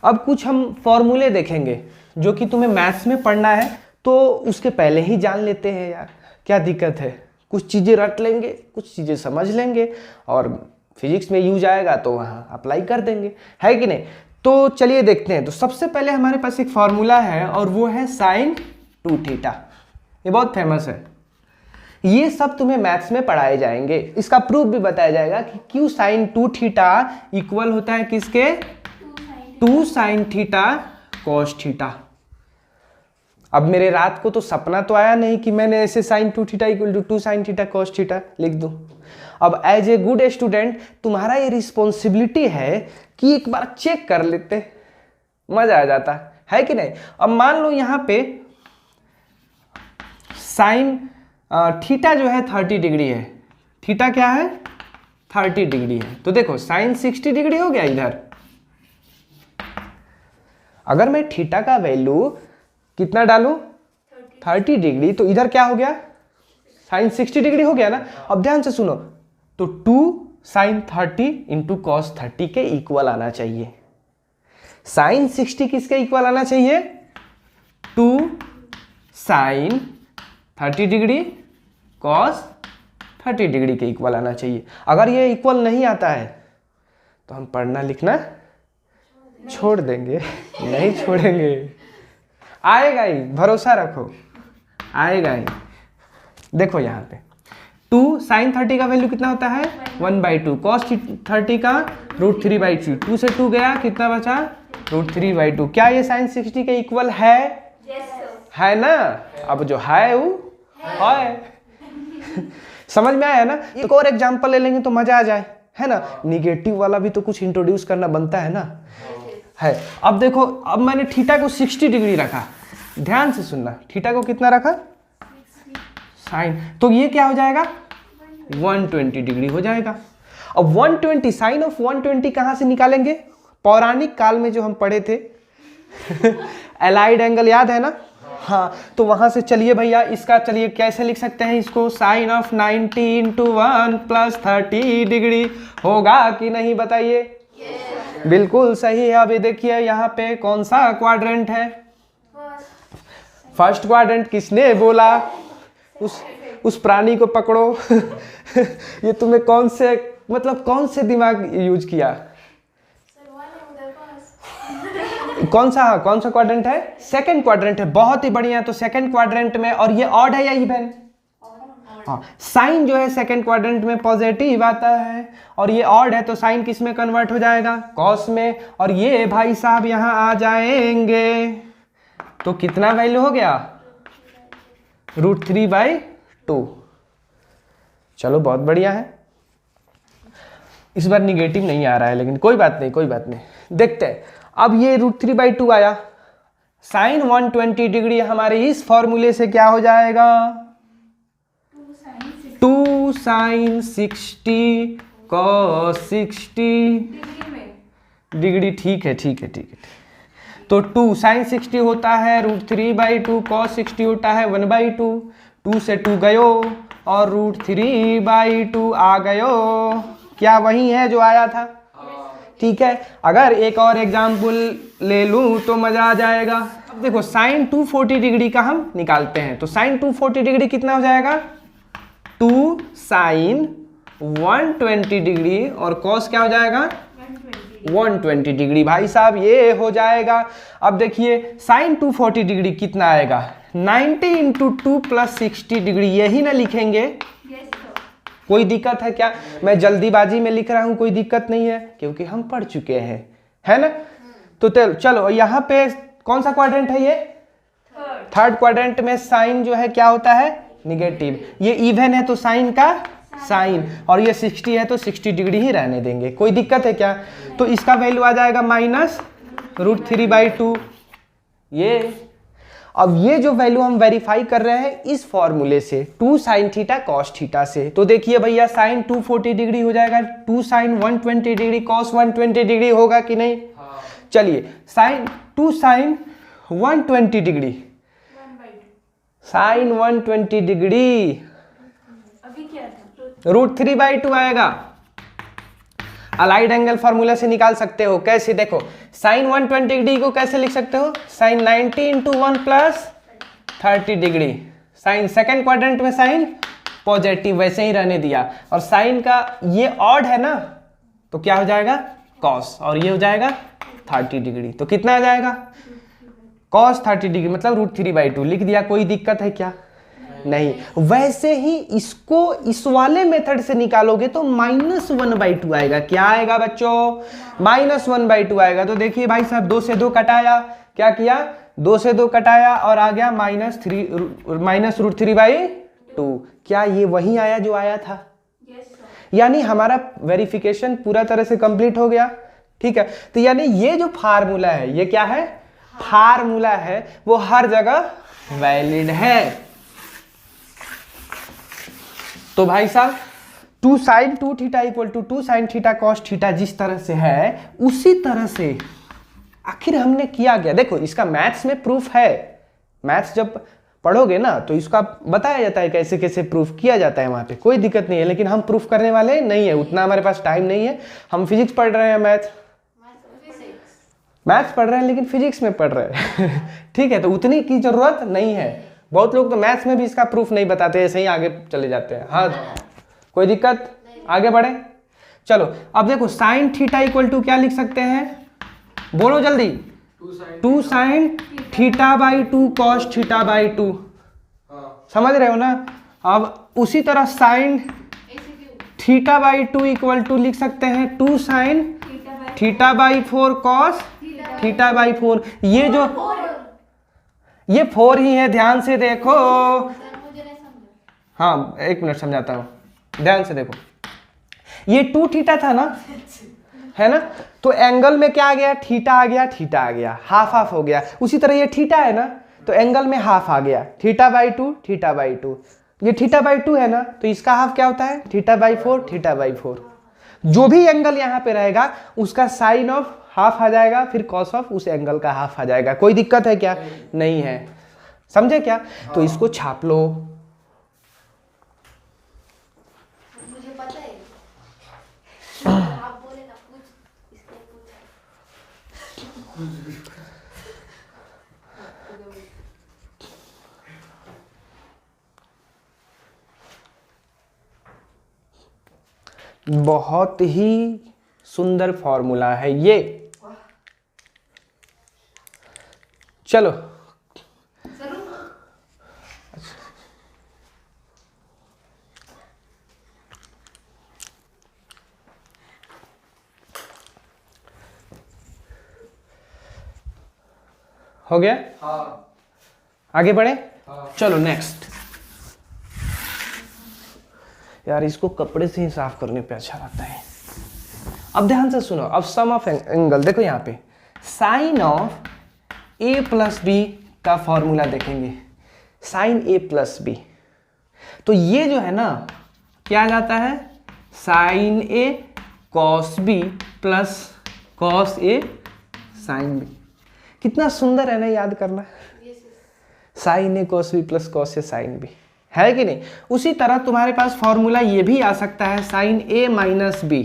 अब कुछ हम फॉर्मूले देखेंगे जो कि तुम्हें मैथ्स में पढ़ना है, तो उसके पहले ही जान लेते हैं यार, क्या दिक्कत है। कुछ चीज़ें रट लेंगे, कुछ चीज़ें समझ लेंगे, और फिजिक्स में यूज आएगा तो वहाँ अप्लाई कर देंगे, है कि नहीं। तो चलिए देखते हैं। तो सबसे पहले हमारे पास एक फॉर्मूला है और वो है साइन 2 थीटा। ये बहुत फेमस है, ये सब तुम्हें मैथ्स में पढ़ाए जाएंगे। इसका प्रूफ भी बताया जाएगा कि क्यों साइन 2 थीटा इक्वल होता है किसके, 2 साइन थीटा कॉस थीटा। अब मेरे रात को तो सपना तो आया नहीं कि मैंने ऐसे sine 2 theta equal to 2 sine theta cos theta लिख दूं। अब एज ए गुड स्टूडेंट तुम्हारा ये रिस्पॉन्सिबिलिटी है कि एक बार चेक कर लेते, मजा आ जाता है कि नहीं। अब मान लो यहाँ पे साइन थीटा जो है 30 डिग्री है, थीटा क्या है 30 डिग्री है। तो देखो साइन 60 डिग्री हो गया इधर। अगर मैं थीटा का वैल्यू कितना डालूं 30 डिग्री, तो इधर क्या हो गया साइन 60 डिग्री हो गया ना। अब ध्यान से सुनो, तो 2 साइन 30 इंटू कॉस 30 के इक्वल आना चाहिए। साइन 60 किसके इक्वल आना चाहिए, 2 साइन 30 डिग्री कॉस 30 डिग्री के इक्वल आना चाहिए। अगर ये इक्वल नहीं आता है तो हम पढ़ना लिखना छोड़ देंगे, नहीं छोड़ेंगे, आएगा ही, भरोसा रखो आएगा ही। देखो यहाँ पे 2 साइन 30 का वैल्यू कितना होता है 1/2, कॉस 30 का √3/2, 2 से 2 गया, कितना बचा √3/2। क्या ये साइन 60 के इक्वल है? है ना। अब जो है वो है। समझ में आया ना। एक और एग्जांपल ले लेंगे तो मजा आ जाए, है ना। निगेटिव वाला भी तो कुछ इंट्रोड्यूस करना बनता है ना, है। अब देखो, अब मैंने थीटा को 60 डिग्री रखा, ध्यान से सुनना, थीटा को कितना रखा साइन, तो ये क्या हो जाएगा 120 डिग्री हो जाएगा। अब 120 साइन ऑफ 120 कहां से निकालेंगे, पौराणिक काल में जो हम पढ़े थे एलाइड एंगल याद है ना। हाँ, तो वहां से चलिए भैया इसका, चलिए कैसे लिख सकते हैं इसको, sine of 90 into 1 plus 30 degree होगा कि नहीं बताइए। बिल्कुल सही है। अब ये देखिए यहाँ पे कौन सा क्वाड्रेंट है, फर्स्ट क्वाड्रेंट। किसने बोला, उस प्राणी को पकड़ो ये तुम्हें कौन से, मतलब कौन से दिमाग यूज किया, कौन सा क्वाड्रेंट है, सेकंड क्वाड्रेंट है, बहुत ही बढ़िया। तो सेकंड क्वाड्रेंट में, और ये ऑड है या इवन, हाँ, साइन जो है सेकंड क्वाड्रेंट में पॉजिटिव आता है, और ये ऑड है तो साइन किस में कन्वर्ट हो जाएगा, कॉस में, और ये भाई साहब यहां आ जाएंगे। तो कितना वैल्यू हो गया √3/2। चलो बहुत बढ़िया है। इस बार निगेटिव नहीं आ रहा है, लेकिन कोई बात नहीं, कोई बात नहीं, देखते हैं। अब ये √3/2 आया, साइन 120 डिग्री हमारे इस फॉर्मूले से क्या हो जाएगा 2 साइन 60 cos 60 डिग्री। ठीक है, ठीक है, ठीक है। तो 2 साइन 60 होता है √3/2, cos 60 होता है 1/2, 2 से 2 गयो और √3/2 आ गयो। क्या वही है जो आया था? ठीक है। अगर एक और एग्जाम्पल ले लूं तो मजा आ जाएगा। अब देखो साइन 240 डिग्री का हम निकालते हैं, तो साइन 240 डिग्री कितना हो जाएगा 2 साइन 120 डिग्री, और कॉस क्या हो जाएगा 120 डिग्री। भाई साहब ये हो जाएगा। अब देखिए साइन 240 डिग्री कितना आएगा 90 इंटू 2 प्लस 60 डिग्री, यही ना लिखेंगे। कोई दिक्कत है क्या? मैं जल्दीबाजी में लिख रहा हूं, कोई दिक्कत नहीं है क्योंकि हम पढ़ चुके हैं, है ना। तो चलो यहाँ पे कौन सा क्वाड्रेंट है, ये थर्ड क्वाड्रेंट में साइन जो है क्या होता है निगेटिव। ये इवन है तो साइन का साइन, और ये 60 है तो 60 डिग्री ही रहने देंगे, कोई दिक्कत है क्या? तो इसका वैल्यू आ जाएगा -√3/2 ये। अब ये जो वैल्यू हम वेरीफाई कर रहे हैं इस फॉर्मूले से 2 साइन थीटा कॉस थीटा से। तो देखिए भैया साइन 240 डिग्री हो जाएगा 2 साइन 120 डिग्री कॉस 120 डिग्री होगा कि नहीं? चलिए sine 2 sine 120 degree, sine 120 degree अभी क्या था √3/2 आएगा। अलाइड एंगल फार्मूला से निकाल सकते हो। कैसे? देखो साइन 120 डिग्री को कैसे लिख सकते हो? Sine 90 into 1 plus 30 degree. Sine second quadrant में साइन पॉजिटिव वैसे ही रहने दिया, और साइन का ये ऑड है ना, तो क्या हो जाएगा? कॉस, और ये हो जाएगा 30 डिग्री। तो कितना आ जाएगा? कॉस 30 डिग्री मतलब √3/2 लिख दिया। कोई दिक्कत है क्या? नहीं। वैसे ही इसको इस वाले मेथड से निकालोगे तो -1/2 आएगा। क्या आएगा बच्चों? -1/2 आएगा। तो देखिए भाई साहब, 2 से 2 कटाया, क्या किया? 2 से 2 कटाया और आ गया -√3/2। क्या ये वही आया जो आया था? यानी हमारा वेरिफिकेशन पूरा तरह से कंप्लीट हो गया। ठीक है, तो यानी ये जो फार्मूला है, ये क्या है? फार्मूला है, वो हर जगह वैलिड है। तो भाई साहब 2 sin 2 theta equal to 2 sin theta cos theta जिस तरह से है, उसी तरह से आखिर हमने किया गया। देखो इसका मैथ्स में प्रूफ है। मैथ्स जब पढ़ोगे ना तो इसका बताया जाता है कैसे कैसे प्रूफ किया जाता है, वहां पे कोई दिक्कत नहीं है। लेकिन हम प्रूफ करने वाले नहीं है, उतना हमारे पास टाइम नहीं है। हम फिजिक्स पढ़ रहे हैं, मैथ्स पढ़ रहे हैं, लेकिन फिजिक्स में पढ़ रहे हैं। ठीक है, तो उतनी की जरूरत नहीं है। बहुत लोग तो मैथ्स में भी इसका प्रूफ नहीं बताते, ऐसे ही आगे चले जाते हैं। हाँ, कोई दिक्कत? आगे बढ़े, चलो। अब देखो साइन थीटा इक्वल टू क्या लिख सकते हैं? बोलो जल्दी। 2 sin θ/2 cos θ/2। समझ रहे हो ना? अब उसी तरह साइन θ/2 इक्वल टू लिख सकते हैं 2 sin θ/4 cos θ/4। ये 4 ही है, ध्यान से देखो। हाँ, एक मिनट समझाता हूं, ध्यान से देखो। ये 2 थीटा था ना, है ना? तो एंगल में क्या आ गया? थीटा आ गया, थीटा आ गया, हाफ हाफ हो गया। उसी तरह ये थीटा है ना, तो एंगल में हाफ आ गया, θ/2 θ/2। ये θ/2 है ना, तो इसका हाफ क्या होता है? θ/4 θ/4। जो भी एंगल यहाँ पे रहेगा उसका साइन ऑफ हाफ आ जाएगा, फिर कॉस ऑफ उस एंगल का हाफ आ जाएगा। कोई दिक्कत है क्या? नहीं है। समझे क्या? तो इसको छाप लो। मुझे पता है, आप बोले ना, पूछ इसके पूछ। बहुत ही सुंदर फॉर्मूला है ये। चलो हो गया? हाँ। आगे बढ़े? हाँ। चलो नेक्स्ट। यार इसको कपड़े से ही साफ करने पे अच्छा लगता है। अब ध्यान से सुनो। अब सम ऑफ एंगल देखो, यहाँ पे sine of a plus B का फॉर्मूला देखेंगे। साइन a प्लस बी, तो ये जो है ना क्या आ जाता है? Sine a cos b plus cos a sine b। कितना सुंदर है ना, याद करना। Sine a cos b plus cos a sine b, है कि नहीं? उसी तरह तुम्हारे पास फॉर्मूला ये भी आ सकता है, साइन a माइनस बी।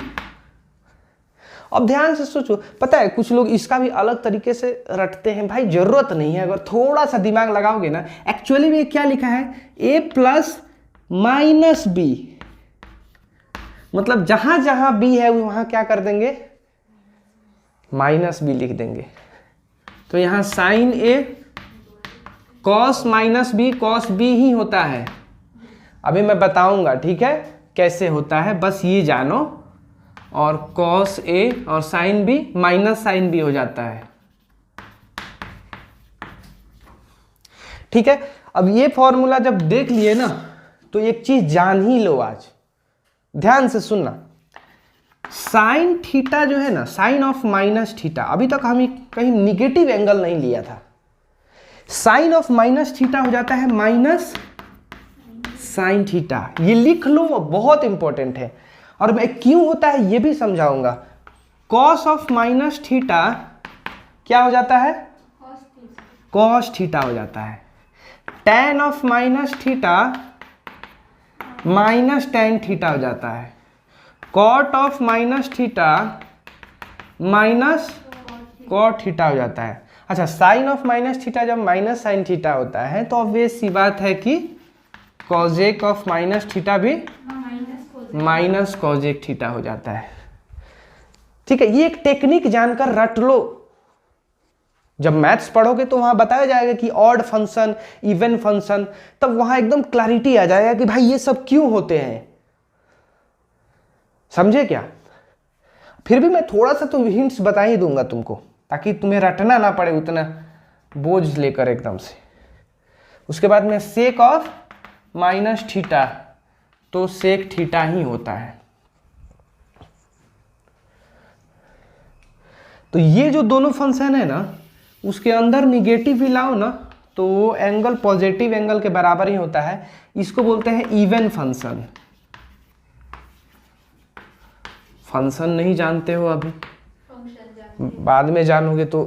अब ध्यान से सोचो, पता है कुछ लोग इसका भी अलग तरीके से रटते हैं। भाई जरूरत नहीं है, अगर थोड़ा सा दिमाग लगाओगे ना। एक्चुअली में क्या लिखा है? a प्लस माइनस बी, मतलब जहां जहां b है वहां क्या कर देंगे? माइनस बी लिख देंगे। तो यहां sine a cos minus B, cos B ही होता है। अभी मैं बताऊंगा, ठीक है, कैसे होता है, बस ये जानो। और कॉस ए और sine B minus sine B हो जाता है। ठीक है, अब ये फॉर्मूला जब देख लिए ना, तो एक चीज जान ही लो आज, ध्यान से सुनना। साइन थीटा जो है ना, साइन ऑफ माइनस थीटा, अभी तक हम कहीं निगेटिव एंगल नहीं लिया था। साइन ऑफ माइनस थीटा हो जाता है माइनस साइन थीटा। ये लिख लो, बहुत इंपॉर्टेंट है। और मैं क्यों होता है ये भी समझाऊंगा। कॉस ऑफ माइनस थीटा क्या हो जाता है? कॉस थीटा हो जाता है। Tan of minus theta minus tan theta हो जाता है। Cot of minus theta minus cot theta हो जाता है। अच्छा, साइन ऑफ माइनस थीटा जब माइनस साइन थीटा होता है तो ऑब्वियस सी बात है कि कॉजेक ऑफ माइनस थीटा भी माइनस कॉजेक थीटा हो जाता है। ठीक है, ये एक टेक्निक जानकर रट लो। जब मैथ्स पढ़ोगे तो वहां बताया जाएगा कि ऑड फंक्शन, इवन फंक्शन, तब वहां एकदम क्लैरिटी आ जाएगा कि भाई ये सब क्यों होते हैं। समझे क्या? फिर भी मैं थोड़ा सा तो हिंट्स बता ही दूंगा तुमको, ताकि तुम्हें रटना ना पड़े उतना बोझ लेकर एकदम से। उसके बाद में सेक ऑफ माइनस थीटा, तो सेक थीटा ही होता है। तो ये जो दोनों फंक्शन है ना, उसके अंदर निगेटिव भी लाओ ना तो वो एंगल पॉजिटिव एंगल के बराबर ही होता है। इसको बोलते हैं इवन फंक्शन। फंक्शन नहीं जानते हो अभी, बाद में जानोगे तो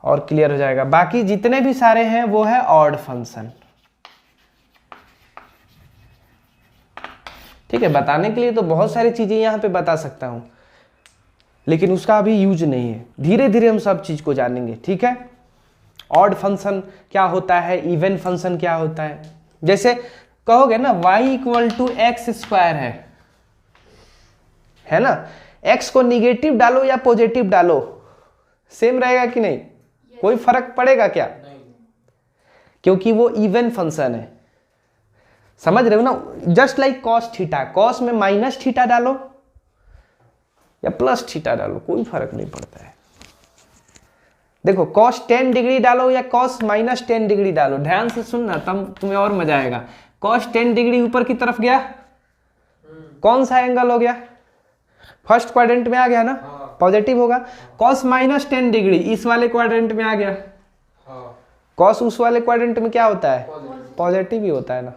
और क्लियर हो जाएगा। बाकी जितने भी सारे हैं वो है ऑड फंक्शन। ठीक है, बताने के लिए तो बहुत सारी चीजें यहाँ पे बता सकता हूँ, लेकिन उसका अभी यूज नहीं है। धीरे धीरे हम सब चीज को जानेंगे। ठीक है, ऑड फंक्शन क्या होता है, इवन फंक्शन क्या होता है। जैसे कहोगे ना y equal to X square है ना, x को निगेटिव डालो या पॉजिटिव डालो सेम रहेगा कि नहीं? कोई फर्क पड़ेगा क्या? क्योंकि वो इवन फंक्शन है। समझ रहे हो ना? Just like cos theta, cos में माइनस थीटा डालो या प्लस थीटा डालो, कोई फर्क नहीं पड़ता है। देखो, कॉस 10 डिग्री डालो या कॉस माइनस 10 डिग्री डालो, ध्यान से सुनना तब तुम्हें और मजा आएगा। कॉस 10 डिग्री ऊपर की तरफ गया, कौन सा एंगल हो गया? फर्स्ट क्वाड्रेंट में आ गया ना, पॉजिटिव होगा। कॉस माइनस 10 डिग्री इस वाले क्वाड्रेंट में आ गया, कॉस उस वाले क्वाड्रेंट में क्या होता है? पॉजिटिव ही होता है ना।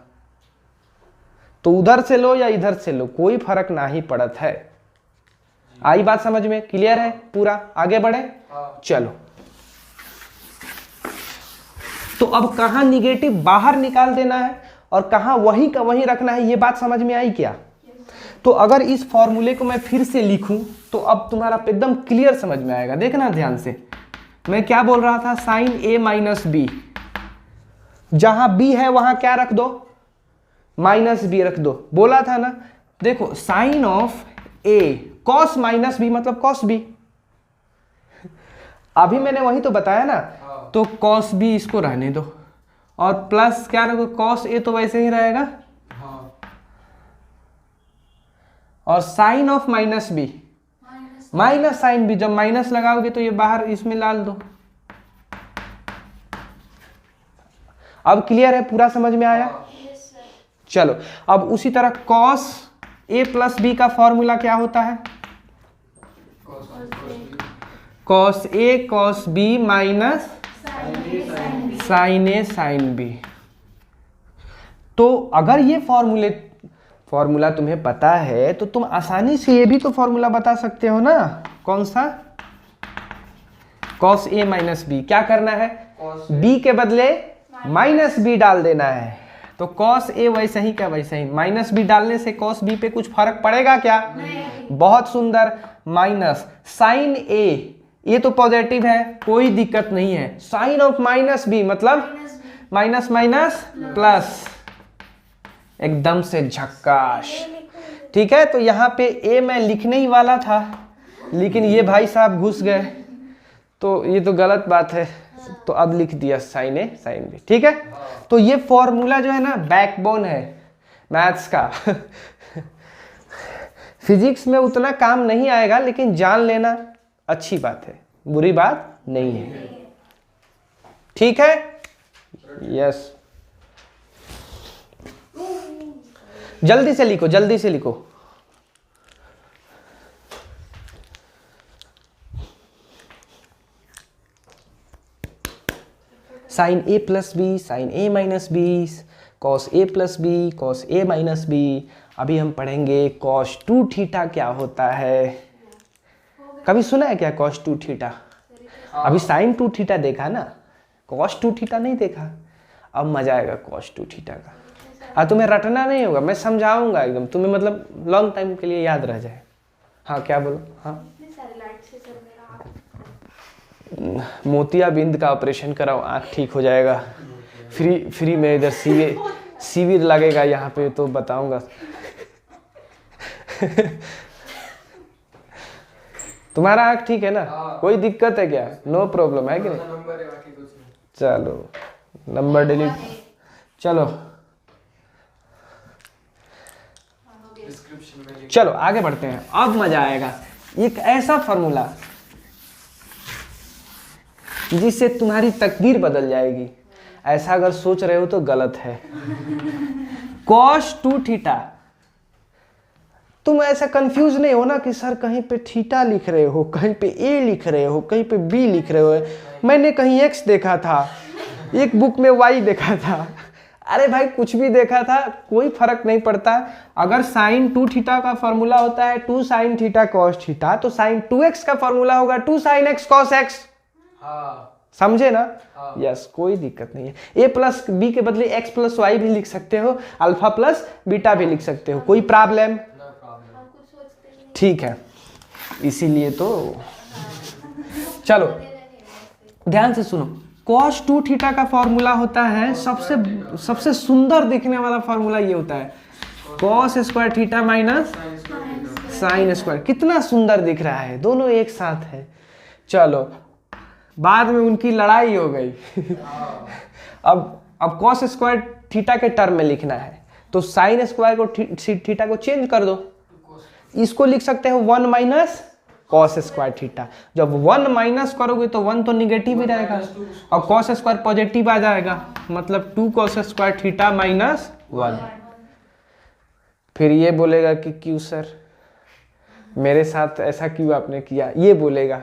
तो उधर से लो या इधर से लो, कोई फर्क ना ही पड़त है। आई बात समझ में? क्लियर है पूरा? आगे बढ़े, चलो। तो अब कहां निगेटिव बाहर निकाल देना है और कहां वही का वही रखना है, ये बात समझ में आई क्या? तो अगर इस फॉर्मूले को मैं फिर से लिखूं तो अब तुम्हारा एकदम क्लियर समझ में आएगा। देखना ध्यान से, मैं क्या बोल रहा था? साइन ए माइनस बी, जहां बी है वहां क्या रख दो? माइनस बी रख दो, बोला था ना। देखो, sine of A cos minus B मतलब कॉस बी, अभी मैंने वही तो बताया ना। तो कॉस बी इसको रहने दो और प्लस क्या रखो? कॉस ए तो वैसे ही रहेगा, और sine of minus B minus sine B, जब माइनस लगाओगे तो ये बाहर इसमें डाल दो। अब क्लियर है? पूरा समझ में आया? चलो, अब उसी तरह कॉस ए प्लस बी का फॉर्मूला क्या होता है? Cos A cos B minus sign A sine B. तो अगर ये फॉर्मूला तुम्हें पता है तो तुम आसानी से ये भी तो फॉर्मूला बता सकते हो ना। कौन सा? Cos A minus B. क्या करना है? बी के बदले माइनस बी डाल देना है। तो कॉस ए वैसे ही क्या वैसे ही, माइनस बी डालने से कॉस बी पे कुछ फर्क पड़ेगा क्या? नहीं। बहुत सुंदर। माइनस साइन ए, ये तो पॉजिटिव है, कोई दिक्कत नहीं है। साइन ऑफ माइनस बी मतलब माइनस माइनस प्लस, एकदम से झक्काश। ठीक है, तो यहाँ पे ए मैं लिखने ही वाला था, लेकिन ये भाई साहब घुस गए, तो ये तो गलत बात है। तो अब लिख दिया साइन ए साइन बी। ठीक है, तो ये फॉर्मूला जो है ना बैकबोन है मैथ्स का। फिजिक्स में उतना काम नहीं आएगा, लेकिन जान लेना अच्छी बात है, बुरी बात नहीं है। ठीक है, यस। जल्दी से लिखो, जल्दी से लिखो। Sign A plus B sign A minus B, cos A plus B cos A minus B. अभी हम पढ़ेंगे कॉस 2 थीटा क्या होता है। कभी सुना है क्या कॉस 2 थीटा? अभी साइन 2 थीटा देखा ना, कॉस 2 थीटा नहीं देखा। अब मजा आएगा कॉस 2 थीटा का। हाँ तुम्हें रटना नहीं होगा, मैं समझाऊंगा एकदम, तुम्हें मतलब लॉन्ग टाइम के लिए याद रह जाए। हाँ क्या बोलो। हाँ इतने सारे लाइट से सर मेरा आँख मोतियाबिंद का ऑपरेशन कराओ, आँख ठीक हो जाएगा। फ्री में इधर शिविर लगेगा यहाँ पे, तो बताऊंगा। तुम्हारा आँख ठीक है ना? कोई दिक्कत है क्या? नो प्रॉब्लम है कि नहीं? चलो नंबर डिलीट, चलो चलो आगे बढ़ते हैं, अब मजा आएगा। एक ऐसा फॉर्मूला जिससे तुम्हारी तकदीर बदल जाएगी, ऐसा अगर सोच रहे हो तो गलत है। cos 2 थीटा, तुम ऐसा कंफ्यूज नहीं हो ना कि सर कहीं पे थीटा लिख रहे हो, कहीं पे ए लिख रहे हो, कहीं पे बी लिख रहे हो, मैंने कहीं एक्स देखा था, एक बुक में वाई देखा था। अरे भाई कुछ भी देखा था, कोई फर्क नहीं पड़ता। अगर साइन 2 थीटा का फॉर्मूला होता है 2 साइन थीटा कॉस थीटा, तो साइन 2x का फॉर्मूला होगा 2 साइन x कॉस x। समझे ना? यस कोई दिक्कत नहीं है। ए प्लस बी के बदले एक्स प्लस वाई भी लिख सकते हो, अल्फा प्लस बीटा भी लिख सकते हो, कोई प्रॉब्लम? ठीक है, इसीलिए तो चलो ध्यान से सुनो। cos 2 थीटा का फॉर्मूला होता है, सबसे सुंदर दिखने वाला फॉर्मूला ये होता है cos square theta minus sine square. कितना सुंदर दिख रहा है, दोनों एक साथ है। चलो बाद में उनकी लड़ाई हो गई। अब cos स्क्वायर थीटा के टर्म में लिखना है, तो साइन स्क्वायर को थीटा को चेंज कर दो, इसको लिख सकते हो 1 माइनस कॉस स्क्वायर थीटा। जब 1 माइनस करोगे तो 1 तो निगेटिव ही रहेगा, और कॉस स्क्वायर पॉजिटिव आ जाएगा, मतलब 2 कॉस स्क्वायर थीटा माइनस 1। फिर ये बोलेगा कि क्यों सर मेरे साथ ऐसा क्यों आपने किया, ये बोलेगा।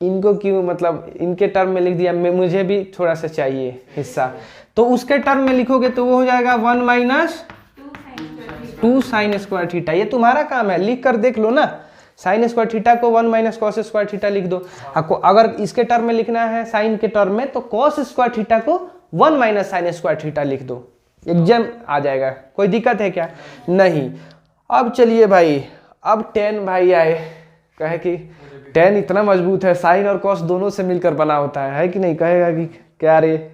इनको क्यों, मतलब इनके टर्म में लिख दिया, मुझे भी थोड़ा सा चाहिए हिस्सा, तो उसके टर्म में लिखोगे तो वो हो जाएगा 1 माइनस 2 साइन स्क्वायर थीटा। ये तुम्हारा काम है, लिख कर देख लो ना। साइन स्क्वायर थीटा को 1 माइनस कॉस स्क्वायर थीटा लिख दो। आपको अगर इसके टर्म में लिखना है साइन के टर्म में, तो कॉस स्क्वायर थीटा को 1 माइनस साइन स्क्वायर थीटा लिख दो, एग्जाम आ जाएगा। कोई दिक्कत है क्या? नहीं। अब चलिए भाई, अब tan भाई आए, कहे कि tan इतना मजबूत है, साइन और कॉस दोनों से मिलकर बना होता है कि नहीं? कहेगा कि क्या रे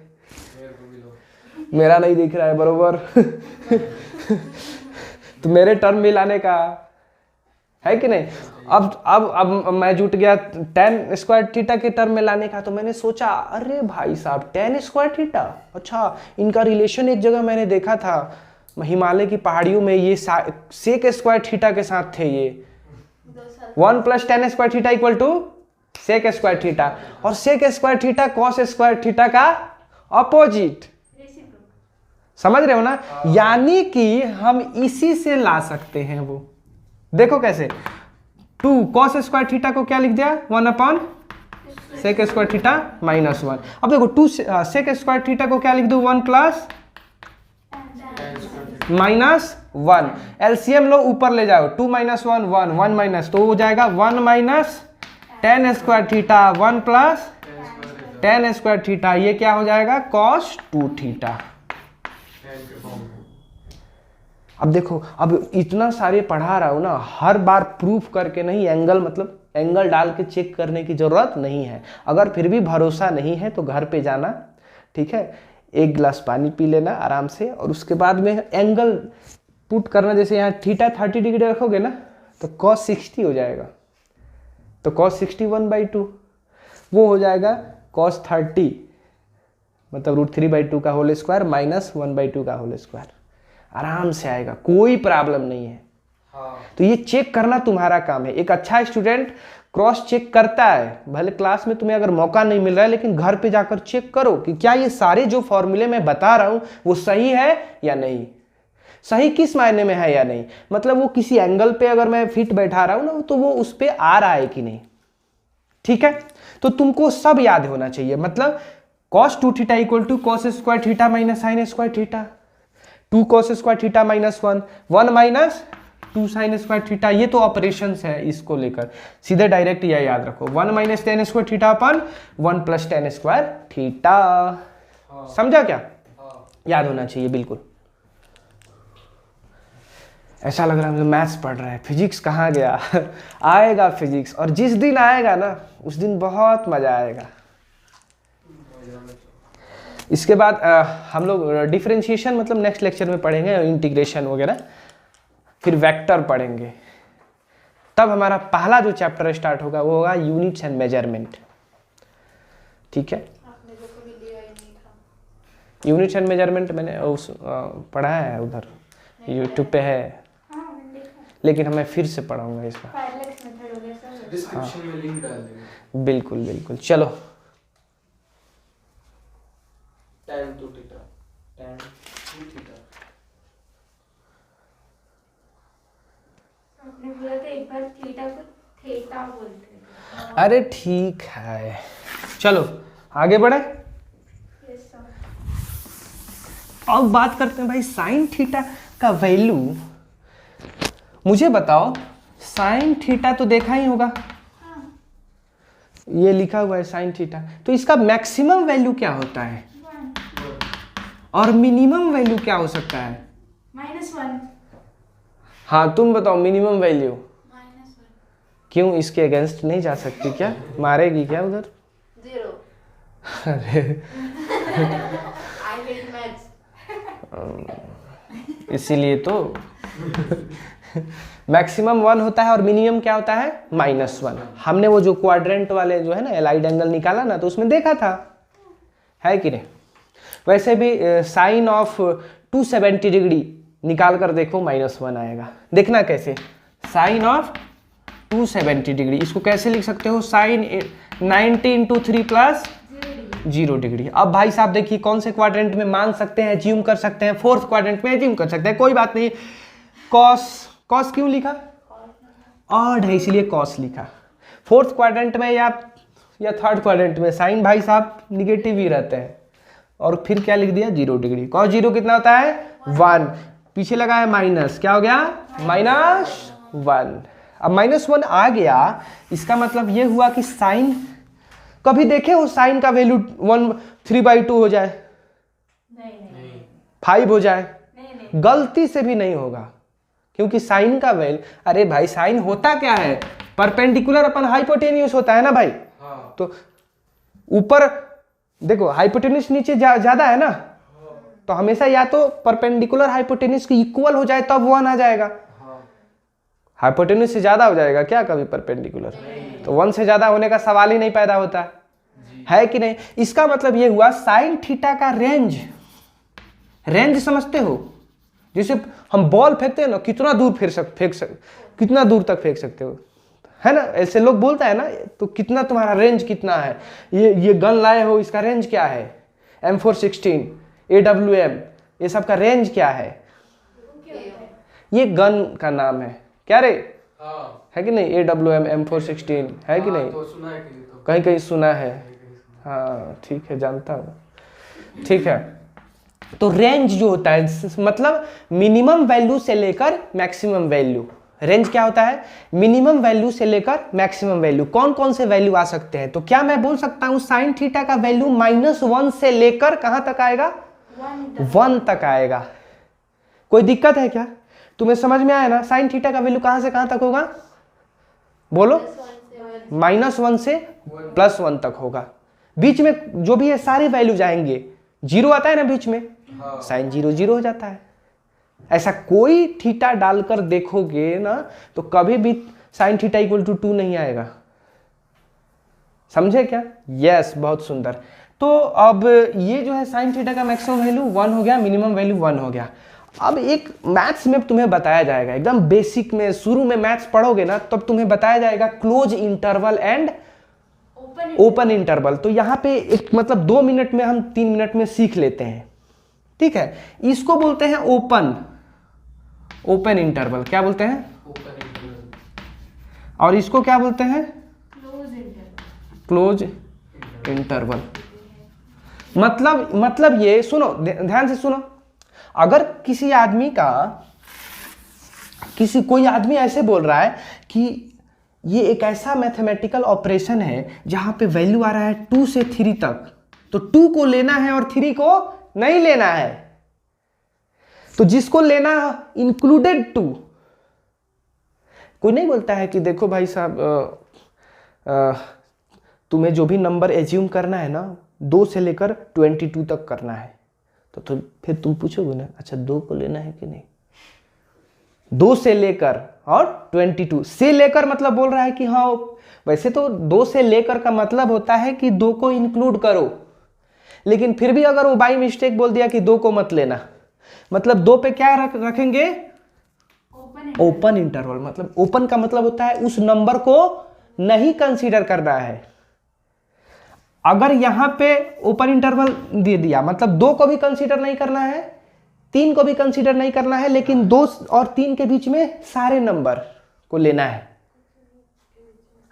मेरा नहीं दिख रहा है बरोबर। तो मेरे टर्म में लाने का है कि नहीं? अब मैं जुट गया tan स्क्वायर थीटा के टर्म में लाने का, तो मैंने सोचा अरे भाई साहब tan स्क्वायर थीटा, अच्छा इनका रिलेशन एक जगह मैंने देखा था, हिमालय की पहाड़ियों में, ये सेक स्क्वायर थीटा के साथ थे। ये 1 plus tan square theta equal to sec square theta, और sec square theta cos square theta का अपोजिट। समझ रहे हो ना? यानी कि हम इसी से ला सकते हैं वो। देखो कैसे, 2 कॉस स्क्वायर थीटा को क्या लिख दिया, 1 upon sec square theta minus 1। अब देखो 2 सेक स्क्वायर थीटा को क्या लिख दो, 1 प्लस माइनस 1। एलसीएम लो ऊपर ले जाओ, 2 माइनस 1 1 1 माइनस, तो हो जाएगा 1 minus tan square theta 1 plus tan square theta. ये क्या हो जाएगा, cos 2 थीटा। अब देखो, अब इतना सारे पढ़ा रहा हूं ना, हर बार प्रूफ करके नहीं, एंगल मतलब एंगल डाल के चेक करने की जरूरत नहीं है। अगर फिर भी भरोसा नहीं है तो घर पे जाना, ठीक है, एक गिलास पानी पी लेना आराम से, और उसके बाद में एंगल पुट करना। जैसे यहाँ थीटा 30 डिग्री रखोगे ना, तो cos 60 हो जाएगा, तो cos 60 1/2 वो हो जाएगा cos 30, मतलब √3/2 का होल स्क्वायर माइनस 1/2 का होल स्क्वायर। आराम से आएगा, कोई प्रॉब्लम नहीं है। तो ये चेक करना तुम्हारा काम है। एक अच्छा स्टूडेंट क्रॉस चेक करता है, भले क्लास में तुम्हें अगर मौका नहीं मिल रहा है, लेकिन घर पे जाकर चेक करो कि क्या ये सारे जो फॉर्मूले मैं बता रहा हूं वो सही है या नहीं। सही किस मायने में है या नहीं, मतलब वो किसी एंगल पे अगर मैं फिट बैठा रहा हूं ना, तो वो उस पे आ रहा है कि नहीं। ठीक है, तो तुमको सब याद होना चाहिए। मतलब cos 2 theta equal to cos square theta minus sine square theta, 2 cos square theta minus 1 1 minus 2 sine square theta. ये तो ऑपरेशंस है, इसको लेकर सीधे डायरेक्ट यह याद रखो, 1 माइनस tan स्क्वायर थीटा अपन 1 प्लस tan स्क्वायर थीटा। समझा क्या? याद होना चाहिए बिल्कुल। ऐसा लग रहा है हम मैथ्स पढ़ रहे हैं, फिजिक्स कहाँ गया। आएगा फिजिक्स, और जिस दिन आएगा ना उस दिन बहुत मज़ा आएगा। इसके बाद हम लोग डिफरेंशिएशन मतलब नेक्स्ट लेक्चर में पढ़ेंगे, इंटीग्रेशन वगैरह, फिर वेक्टर पढ़ेंगे। तब हमारा पहला जो चैप्टर स्टार्ट होगा वो होगा यूनिट्स एंड मेजरमेंट। ठीक है, आपने जो कभी लिया ही नहीं था। यूनिट्स एंड मेजरमेंट मैंने उस पढ़ा है, उधर यूट्यूब पे है, हाँ मैंने देखा। लेकिन हमें फिर से पढ़ाऊंगा इसका। पायलट मेथड हो गया सर। डिस्क्रिप्शन में लिंक डाल देंगे। बिल्कुल बिल्कुल, चलो। tan 2 theta, tan 2 theta. आपने बोला था एक बार थीटा को थीटा बोलते हैं। अरे ठीक है, चलो आगे बढ़े। Yes sir. अब बात करते हैं भाई साइन थीटा का वैल्यू। मुझे बताओ, साइन थीटा तो देखा ही होगा, हाँ ये लिखा हुआ है साइन थीटा, तो इसका मैक्सिमम वैल्यू क्या होता है 1 और मिनिमम वैल्यू क्या हो सकता है? -1 हाँ तुम बताओ मिनिमम वैल्यू। -1 क्यों, इसके अगेंस्ट नहीं जा सकती क्या? मारेगी क्या उधर? 0। अरे आई हेट मैथ्स। इसीलिए तो मैक्सिमम 1 होता है और मिनिमम क्या होता है -1। हमने वो जो क्वाड्रेंट वाले जो है ना एलाइड एंगल निकाला ना, तो उसमें देखा था, है कि नहीं? वैसे भी साइन ऑफ 270 डिग्री निकाल कर देखो -1 आएगा। देखना कैसे, साइन ऑफ 270 डिग्री, इसको कैसे लिख सकते हो? Sine 90 × 3 + 0 degree. अब भाई साहब देखिए कौन से क्वाड्रेंट में मान सकते हैं, ज्यूम कर सकते हैं, फोर्थ क्वाड्रेंट में ज्यूम कर सकते हैं, कोई बात नहीं। कॉस क्यों लिखा? ऑड है इसलिए कॉस लिखा। फोर्थ क्वाड्रेंट में या थर्ड क्वाड्रेंट में साइन भाई साहब निगेटिव ही रहते हैं, और फिर क्या लिख दिया 0 डिग्री। कॉस 0 कितना होता है 1, पीछे लगा है माइनस, क्या हो गया -1। अब -1 आ गया, इसका मतलब ये हुआ कि साइन, कभी देखे हो साइन का वैल्यू 3/2 हो जाए, नहीं 5 हो जाए? नहीं गलती से भी नहीं होगा, क्योंकि साइन का वैल्यू, अरे भाई साइन होता क्या है, परपेंडिकुलर अपन हाइपोटेन्यूस होता है ना भाई। हाँ। तो ऊपर देखो हाइपोटेन्यूस नीचे ज्यादा है ना, तो हमेशा या तो परपेंडिकुलर हाइपोटेन्यूस के इक्वल हो जाए तब 1 आ जाएगा। हाँ। हाइपोटेन्यूस से ज्यादा हो जाएगा क्या कभी परपेंडिकुलर? तो 1 से ज्यादा होने का सवाल ही नहीं पैदा होता है कि नहीं? इसका मतलब ये हुआ साइन थीटा का रेंज समझते हो? जैसे हम बॉल फेंकते हैं ना, कितना दूर कितना दूर तक फेंक सकते हो, है ना? ऐसे लोग बोलता है ना, तो कितना तुम्हारा रेंज कितना है, ये गन लाए हो, इसका रेंज क्या है? M416 AWM, ये सब का रेंज क्या है? ये गन का नाम है क्या रे, हाँ। है कि नहीं? AWM M416 है कि नहीं? तो सुना है कहीं तो। कहीं कहीं सुना है, हाँ ठीक है, जानता हूँ, ठीक है। तो रेंज जो होता है मतलब मिनिमम वैल्यू से लेकर मैक्सिमम वैल्यू। रेंज क्या होता है? मिनिमम वैल्यू से लेकर मैक्सिमम वैल्यू। कौन कौन से वैल्यू आ सकते हैं? तो क्या मैं बोल सकता हूं साइन थीटा का वैल्यू -1 से लेकर कहां तक आएगा? 1 तक आएगा। कोई दिक्कत है क्या? तुम्हें समझ में आया ना? साइन थीटा का वैल्यू कहां से कहां तक होगा? बोलो। -1 से +1 तक होगा। बीच में जो भी है सारे वैल्यू जाएंगे। 0 आता है ना बीच में, साइन 0 0 हो जाता है। ऐसा कोई थीटा डालकर देखोगे ना, तो कभी भी साइन थीटा = 2 नहीं आएगा। समझे क्या? यस, बहुत सुंदर। तो अब ये जो है साइन थीटा का मैक्सिमम वैल्यू 1 हो गया, मिनिमम वैल्यू 1 हो गया। अब एक मैथ्स में तुम्हें बताया जाएगा, एकदम बेसिक में, शुरू में मैथ्स पढ़ोगे ना, तब तुम्हें बताया जाएगा close interval and open interval. तो यहाँ पे एक मतलब 2 मिनट में हम 3 मिनट में सीख लेते हैं, ठीक है? इसको बोलते हैं ओपन इंटरवल। क्या बोलते हैं? Open interval. और इसको क्या बोलते हैं? Close interval. मतलब ये सुनो, ध्यान से सुनो। अगर कोई आदमी ऐसे बोल रहा है कि ये एक ऐसा मैथमेटिकल ऑपरेशन है जहां पे वैल्यू आ रहा है 2 से 3 तक, तो 2 को लेना है और 3 को नहीं लेना है। तो जिसको लेना इंक्लूडेड 2, कोई नहीं बोलता है कि देखो भाई साहब तुम्हें जो भी नंबर एज्यूम करना है ना 2 से लेकर 22 तक करना है, तो फिर तुम पूछोगे ना अच्छा 2 को लेना है कि नहीं। 2 से लेकर और 22 से लेकर मतलब बोल रहा है कि हाँ, वैसे तो 2 से लेकर का मतलब होता है कि 2 को इंक्लूड करो, लेकिन फिर भी अगर वो बाई मिस्टेक बोल दिया कि 2 को मत लेना, मतलब 2 पे क्या रखेंगे, ओपन इंटरवल। मतलब ओपन का मतलब होता है उस नंबर को नहीं कंसीडर करना है। अगर यहां पे ओपन इंटरवल दे दिया मतलब 2 को भी कंसीडर नहीं करना है, 3 को भी कंसीडर नहीं करना है, लेकिन 2 और 3 के बीच में सारे नंबर को लेना है।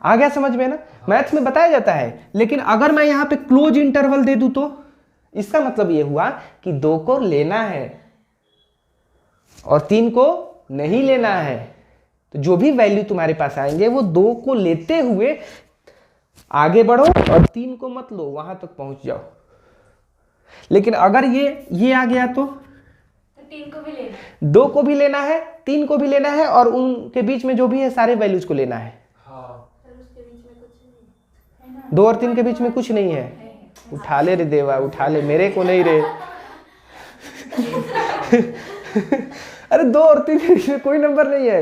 आ गया समझ में ना, मैथ्स में बताया जाता है। लेकिन अगर मैं यहां पे क्लोज इंटरवल दे दूं तो इसका मतलब यह हुआ कि 2 को लेना है और 3 को नहीं लेना है। तो जो भी वैल्यू तुम्हारे पास आएंगे वो 2 को लेते हुए आगे बढ़ो और 3 को मत लो, वहां तक पहुंच जाओ। लेकिन अगर ये आ गया तो 3 को भी लेना, 2 को भी लेना है, 3 को भी लेना है और उनके बीच में जो भी है सारे वैल्यूज को लेना है। उसके बीच में कुछ नहीं है ना। 2 और 3 के बीच में कुछ नहीं है। उठा ले रे देवा, उठा ले, मेरे को नहीं रे। अरे 2 और 3 के बीच में कोई नंबर नहीं है।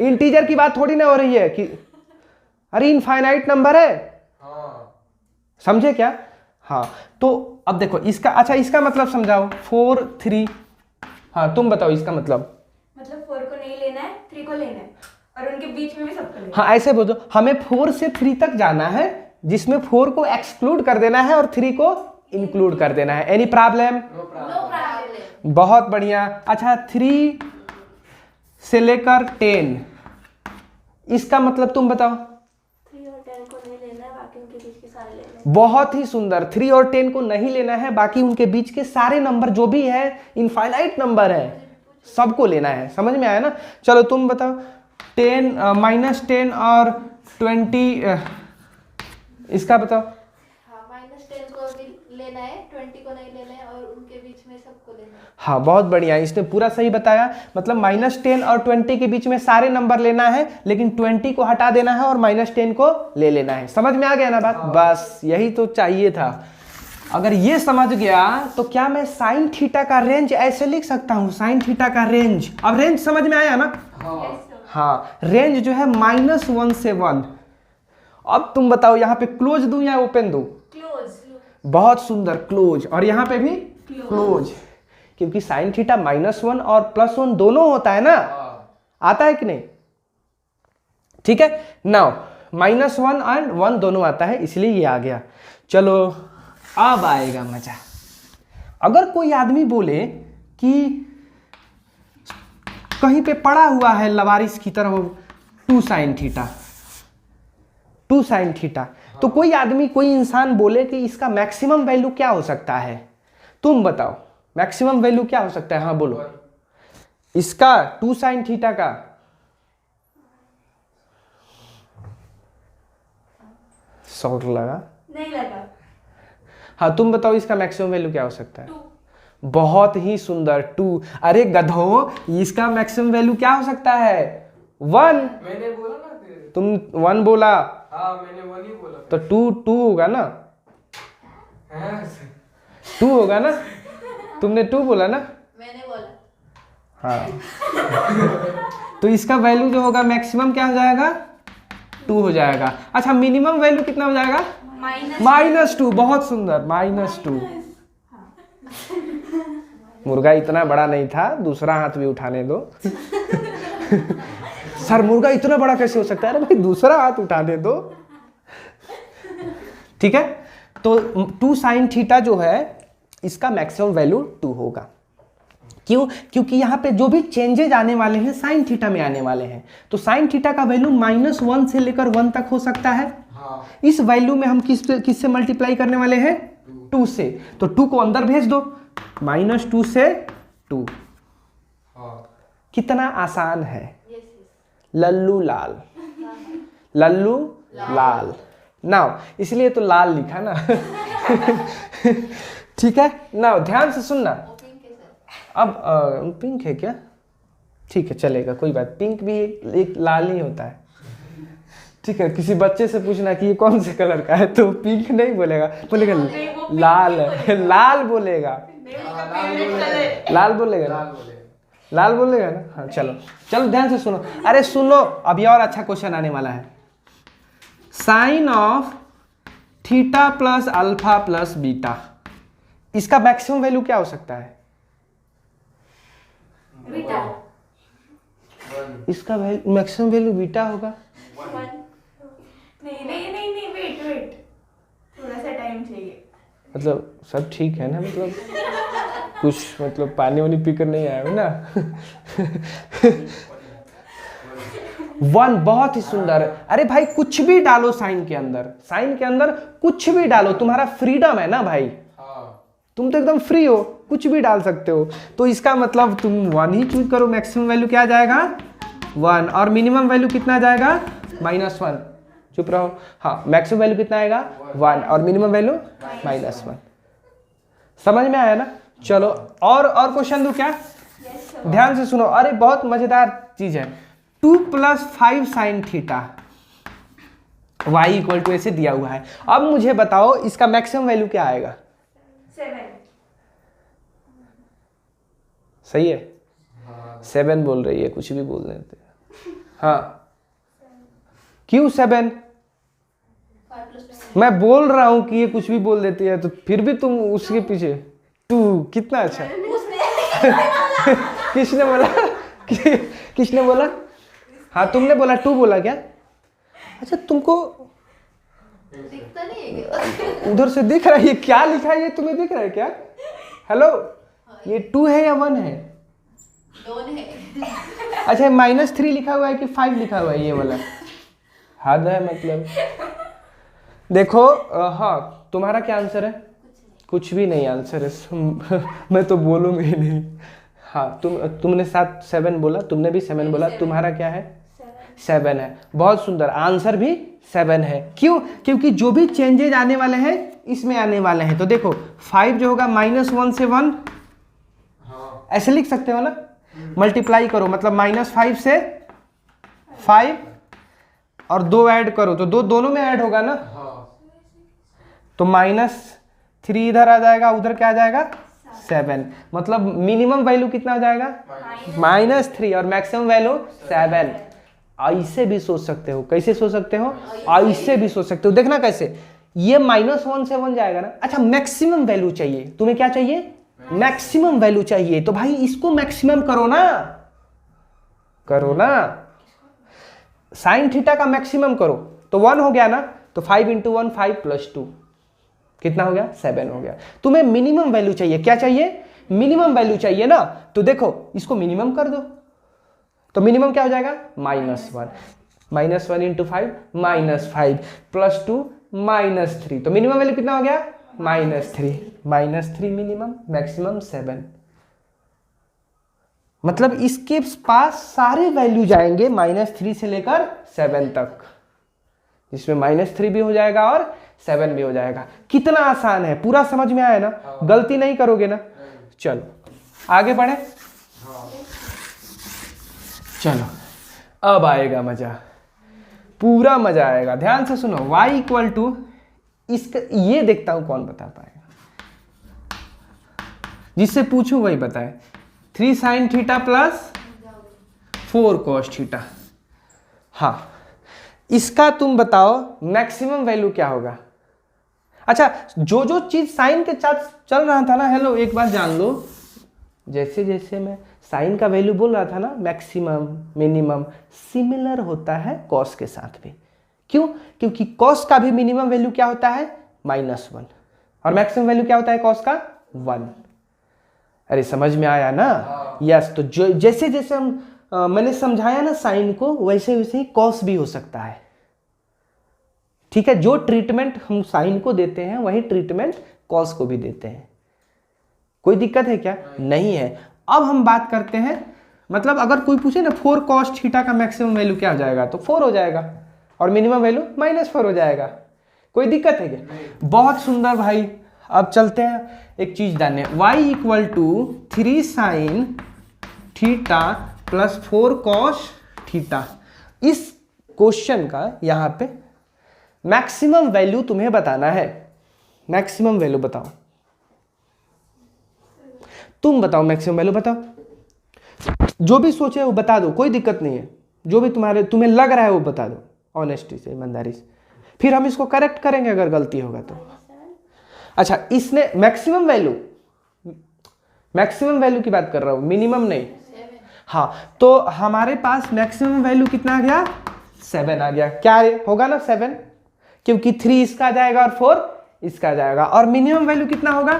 इंटीजर की बात थोड़ी ना हो रही है कि अरे इनफाइनाइट नंबर है, समझे क्या। हाँ तो अब देखो इसका, अच्छा इसका मतलब समझाओ। 4 3, हाँ तुम बताओ इसका मतलब 4 को नहीं लेना है, 3 को लेना है और उनके बीच में भी सबको लेना है। हाँ ऐसे बोलो, हमें 4 से 3 तक जाना है जिसमें 4 को एक्सक्लूड कर देना है और 3 को इंक्लूड कर देना है। Any problem? No problem. बहुत बढ़िया। अच्छा 3 से लेकर 10, इसका मतलब तुम बताओ। 3 और 10 को नहीं लेना है, बाकी उनके बीच के सारे लेना है। बहुत ही सुंदर। 3 और 10 को नहीं लेना है, बाकी उनके बीच के सारे नंबर जो भी है इनफाइनाइट नंबर है सबको लेना है। समझ में आया ना। चलो तुम बताओ। 10 -10 और 20, इसका बताओ। हाँ, -10 को भी लेना है, 20 को नहीं लेना है और उनके बीच में सबको लेना है। हाँ बहुत बढ़िया, इसने पूरा सही बताया। मतलब -10 और 20 के बीच में सारे नंबर लेना है, लेकिन 20 को हटा देना है और -10 को ले लेना है। समझ में आ गया ना बात। बस यही तो चाहिए था। अगर ये समझ गया तो क्या मैं साइन थीटा का रेंज ऐसे लिख सकता हूँ, साइन थीटा का रेंज। अब रेंज समझ में आया ना। हाँ रेंज जो है -1 से 1। अब तुम बताओ यहाँ पे क्लोज दूं या ओपन दूं। क्लोज। बहुत सुंदर, क्लोज। और यहाँ पे भी क्लोज, क्योंकि साइन थीटा -1 और +1 दोनों होता है ना। आता है कि नहीं। ठीक है। नाउ -1 एंड 1 दोनों आता है, इसलिए ये आ गया। चलो अब आएगा मजा। अगर कोई आदमी बोले कि कहीं पे पड़ा हुआ है लवारिस की तरह 2 sin थीटा, 2 sin थीटा, तो कोई आदमी, कोई इंसान बोले कि इसका मैक्सिमम वैल्यू क्या हो सकता है। तुम बताओ मैक्सिमम वैल्यू क्या हो सकता है। हाँ बोलो। इसका 2 sin थीटा का शॉर्ट लगा, नहीं लगा। हाँ तुम बताओ इसका मैक्सिमम वैल्यू क्या हो सकता है। 2। बहुत ही सुंदर, 2। अरे गधो, इसका मैक्सिमम वैल्यू क्या हो सकता है। 1। मैंने बोला ना फिर। तुम 1 बोला। हाँ मैंने 1 ही बोला। तो 2 होगा ना। हाँ 2 होगा ना। तुमने 2 बोला ना। मैंने बोला। हाँ तो इसका वैल्यू जो होगा मैक्सिमम क्या हो जाएगा, 2 हो जाएगा। अच्छा मिनिमम वैल्यू कितना हो जाएगा, -2। बहुत सुंदर, -2। मुर्गा इतना बड़ा नहीं था, दूसरा हाथ भी उठाने दो। सर मुर्गा इतना बड़ा कैसे हो सकता है। अरे भाई दूसरा हाथ उठाने दो। ठीक है। तो 2 sin थीटा जो है इसका मैक्सिमम वैल्यू 2 होगा। क्यों? क्योंकि यहाँ पे जो भी चेंजेज आने वाले हैं साइन थीटा में आने वाले हैं। तो साइन थीटा का वैल्यू -1 से लेकर 1 तक हो सकता है। हाँ। इस वैल्यू में हम किससे मल्टीप्लाई करने वाले हैं, 2 से। तो 2 को अंदर भेज दो, -2 से 2। हाँ। कितना आसान है। लल्लू लाल, लल्लू लाल। नाउ इसलिए तो लाल लिखा ना। ठीक है। नाउ ध्यान से सुनना। अब पिंक है क्या। ठीक है चलेगा, कोई बात। पिंक भी एक लाल ही होता है, ठीक है। किसी बच्चे से पूछना कि ये कौन से कलर का है तो पिंक नहीं बोलेगा, बोलेगा लाल है, लाल बोलेगा, लाल बोलेगा ना, लाल बोलेगा ना। हाँ चलो चलो ध्यान से सुनो, अरे सुनो अभी और अच्छा क्वेश्चन आने वाला है। Sine of theta plus alpha plus beta, इसका मैक्सिमम वैल्यू क्या हो सकता है? बीटा। इसका मैक्सिमम वैल्यू बीटा होगा। नहीं वेट थोड़ा सा टाइम चाहिए। मतलब सब ठीक है ना, मतलब कुछ मतलब पानी वानी पीकर नहीं आया हो ना। 1 बहुत ही सुंदर। अरे भाई कुछ भी डालो साइन के अंदर, साइन के अंदर कुछ भी डालो, तुम्हारा फ्रीडम है ना भाई, तुम तो एकदम फ्री हो, कुछ भी डाल सकते हो। तो इसका मतलब तुम 1 ही चूज करो, मैक्सिमम वैल्यू क्या आ जाएगा 1, और मिनिमम वैल्यू कितना आ जाएगा -1। चुप रहो। हाँ मैक्सिमम वैल्यू कितना आएगा 1 और मिनिमम वैल्यू -1। समझ में आया ना? चलो और क्वेश्चन दूं क्या? ध्यान से सुनो, अरे बहुत मजेदार चीज है। 2 + 5 sin थीटा y = ऐसे दिया हुआ है। अब मुझे बताओ इसका मैक्सिमम वैल्यू क्या आएगा? 7। सही है, 7 बोल रही है, कुछ भी बोल देते हैं। हाँ क्यों 7? 5 + 2 मैं बोल रहा हूं कि ये कुछ भी बोल देती है, तो फिर भी तुम उसके पीछे 2। कितना अच्छा। किसने बोला? किसने बोला? हाँ तुमने बोला, 2 बोला क्या? अच्छा तुमको दिखता नहीं है क्या? उधर से दिख रहा है, ये क्या लिखा है? ये तुम्हें दिख रहा है क्या? हेलो, ये 2 है या 1 है? दोनों है। अच्छा -3 लिखा हुआ है कि 5 लिखा हुआ है? ये वाला हद है मतलब। देखो हाँ तुम्हारा क्या आंसर है? कुछ भी नहीं आंसर है। मैं तो बोलूँगा ही नहीं। हाँ तुमने 7 बोला, तुमने भी 7 बोला, तुम्हारा क्या है? 7 है। बहुत सुंदर, आंसर भी 7 है। क्यों? क्योंकि जो भी चेंजेज आने वाले हैं इसमें आने वाले हैं। तो देखो 5 जो होगा -1 से 1, ऐसे लिख सकते हो ना, मल्टीप्लाई करो मतलब -5 से 5 और 2 ऐड करो तो 2 दोनों में ऐड होगा ना, तो -3 इधर आ जाएगा, उधर क्या आ जाएगा 7। मतलब मिनिमम वैल्यू कितना हो जाएगा -3 और मैक्सिमम वैल्यू 7। ऐसे भी सोच सकते हो। कैसे सोच सकते हो? ऐसे भी सोच सकते हो। देखना कैसे, ये -1 से 1 जाएगा ना। अच्छा मैक्सिमम वैल्यू चाहिए तुम्हें, क्या चाहिए? मैक्सिमम वैल्यू चाहिए। तो भाई इसको मैक्सिमम करो ना, करो ना। साइन थीटा का मैक्सिमम करो तो 1 हो गया ना, तो 5 × 1 5 + 2 कितना हो गया? 7 हो गया। तुम्हें मिनिमम वैल्यू चाहिए, क्या चाहिए? मिनिमम वैल्यू चाहिए ना। तो देखो इसको मिनिमम कर दो, तो मिनिमम क्या हो जाएगा? -1 -1 × 5 -5 + 2 -3, तो मिनिमम वैल्यू कितना हो गया? -3 मिनिमम, मैक्सिमम 7। मतलब इसके पास सारे वैल्यू जाएंगे -3 से लेकर 7 तक। इसमें -3 भी हो जाएगा और 7 भी हो जाएगा। कितना आसान है, पूरा समझ में आया ना? गलती नहीं करोगे ना? चलो आगे बढ़े। चलो अब आएगा मजा, पूरा मजा आएगा। ध्यान से सुनो, y = इसका ये देखता हूं कौन बता पाएगा। जिससे पूछूं वही बताए। 3 sin theta plus 4 cos theta. हाँ इसका तुम बताओ मैक्सिमम वैल्यू क्या होगा? अच्छा जो चीज साइन के साथ चल रहा था ना, हेलो एक बात जान लो, जैसे जैसे मैं साइन का वैल्यू बोल रहा था ना, मैक्सिमम मिनिमम सिमिलर होता है कॉस के साथ भी। क्यों? क्योंकि कॉस का भी मिनिमम वैल्यू क्या होता है? -1 और मैक्सिमम वैल्यू क्या होता है कॉस का? 1। अरे समझ में आया ना? यस। तो जो जैसे जैसे मैंने समझाया ना साइन को, वैसे वैसे ही कॉस भी हो सकता है। ठीक है, जो ट्रीटमेंट हम साइन को देते हैं वही ट्रीटमेंट कॉस को भी देते हैं। कोई दिक्कत है क्या? नहीं है। अब हम बात करते हैं, मतलब अगर कोई पूछे ना 4 cos थीटा का मैक्सिमम वैल्यू क्या हो जाएगा, तो 4 हो जाएगा और मिनिमम वैल्यू -4 हो जाएगा। कोई दिक्कत है क्या? बहुत सुंदर भाई। अब चलते हैं एक चीज जानने, y = 3 sin theta plus 4 cos theta. इस क्वेश्चन का यहाँ पे मैक्सिमम वैल्यू तुम्हें बताना है। मैक्सिमम वैल्यू बताओ, तुम बताओ, मैक्सिमम वैल्यू बताओ। जो भी सोचे वो बता दो, कोई दिक्कत नहीं है। जो भी तुम्हें लग रहा है वो बता दो, ऑनेस्टी से, ईमानदारी से। फिर हम इसको करेक्ट करेंगे अगर गलती होगा तो। अच्छा, इसने मैक्सिमम वैल्यू की बात कर रहा हूं, मिनिमम नहीं। हाँ, तो हमारे पास मैक्सिमम वैल्यू कितना आ गया? 7 आ गया। क्या होगा ना 7, क्योंकि 3 इसका आ जाएगा और 4 इसका आ जाएगा। और मिनिमम वैल्यू कितना होगा?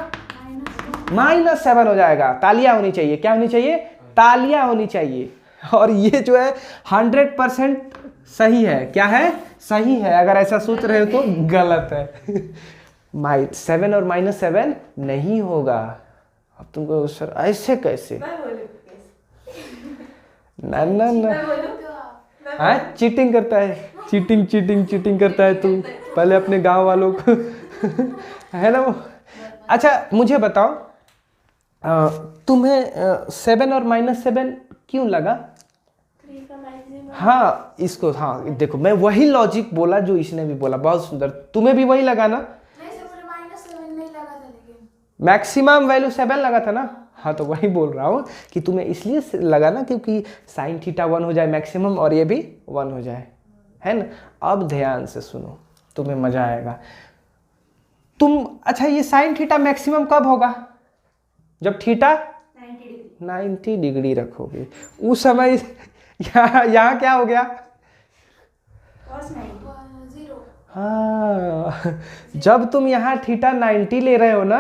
-7 हो जाएगा। तालियां होनी चाहिए। क्या होनी चाहिए? तालियां होनी चाहिए। और ये जो है 100% सही है। क्या है? सही है। अगर ऐसा सोच रहे हो तो गलत है। 7 और -7 नहीं होगा। अब तुमको सर ऐसे कैसे? ना ना ना, हाँ चीटिंग करता है, चीटिंग करता है तू। पहले अपने गांव वालों को है ना वो। अच्छा मुझे बताओ, तुम्हें 7 और -7 क्यों लगा? 3 का मैक्सिमम। हाँ इसको, हाँ देखो मैं वही लॉजिक बोला जो इसने भी बोला, बहुत सुंदर। तुम्हें भी वही लगा ना? नहीं सर, मुझे -7 नहीं लगा था, लेकिन मैक्सिमम वैल्यू 7 लगा था ना? हाँ तो वही बोल रहा हूँ कि तुम्हें इसलिए लगा ना क्योंकि साइन थीटा 1 हो जाए मैक्सिमम और ये भी 1 हो जाए, है ना? अब ध्यान से सुनो, तुम्हें मजा आएगा। अच्छा ये साइन थीटा मैक्सिमम कब होगा? जब थीटा 90 डिग्री रखोगे। उस समय यहाँ क्या हो गया? cos 0। हाँ, जब तुम यहाँ थीटा 90 ले रहे हो ना,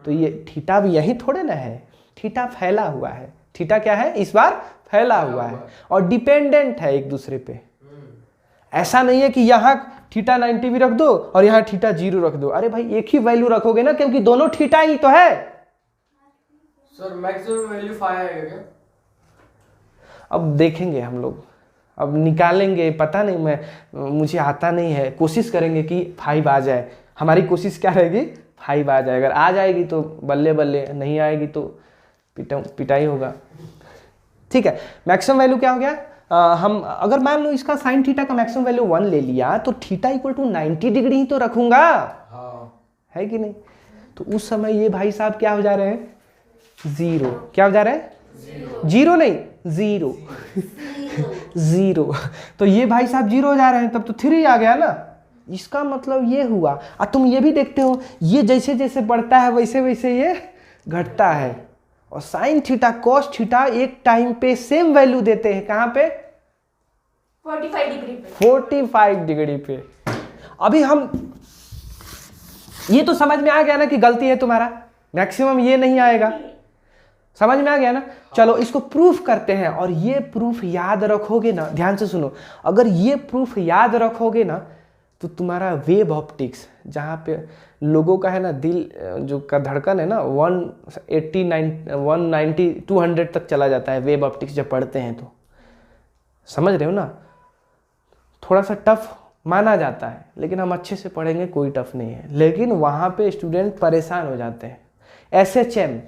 तो ये थीटा भी यही थोड़े ना है। थीटा फैला हुआ है। थीटा क्या है? इस बार फैला हुआ है और डिपेंडेंट है एक दूसरे पे। ऐसा नहीं है कि यहाँ थीटा 90 भी रख दो और यहाँ थीटा 0 रख दो। अरे भाई एक ही वैल्यू रखोगे ना, क्योंकि दोनों थीटा ही तो है। सर मैक्सिमम वैल्यू 5 आएगा क्या? अब देखेंगे हम लोग, अब निकालेंगे। पता नहीं, मुझे आता नहीं है। कोशिश करेंगे कि 5 आ जाए। हमारी कोशिश क्या रहेगी? 5 आ जाए। अगर आ जाएगी तो बल्ले बल्ले, नहीं आएगी तो पिटाई होगा। ठीक है, मैक्सिमम वैल्यू क्या हो गया? हम अगर मान लो इसका साइन थीटा का मैक्सिमम वैल्यू 1 ले लिया, तो थीटा = 90 डिग्री ही तो रखूंगा। हाँ। है कि नहीं? तो उस समय ये भाई साहब क्या हो जा रहे हैं? 0। क्या हो जा रहे हैं? 0 नहीं, 0 0। तो ये भाई साहब 0 हो जा रहे हैं, तब तो 3 आ गया ना। इसका मतलब ये हुआ। और तुम ये भी देखते हो, ये जैसे जैसे बढ़ता है वैसे वैसे ये घटता है। और साइन थीटा कॉस थीटा एक टाइम पे सेम वैल्यू देते हैं। कहाँ पे? 45 डिग्री पे। 45 डिग्री पे। अभी हम, ये तो समझ में आ गया ना कि गलती है तुम्हारा, मैक्सिमम ये नहीं आएगा। समझ में आ गया ना? चलो इसको प्रूफ करते हैं। और ये प्रूफ याद रखोगे ना, ध्यान से सुनो, अगर ये प्रूफ याद रखोगे ना तो तुम्हारा वेव ऑप्टिक्स, जहाँ पे लोगों का है ना दिल जो का धड़कन है ना 180 190 200 तक चला जाता है वेव ऑप्टिक्स जब पढ़ते हैं तो। समझ रहे हो ना? थोड़ा सा टफ माना जाता है, लेकिन हम अच्छे से पढ़ेंगे, कोई टफ नहीं है। लेकिन वहाँ पे स्टूडेंट परेशान हो जाते हैं। SHM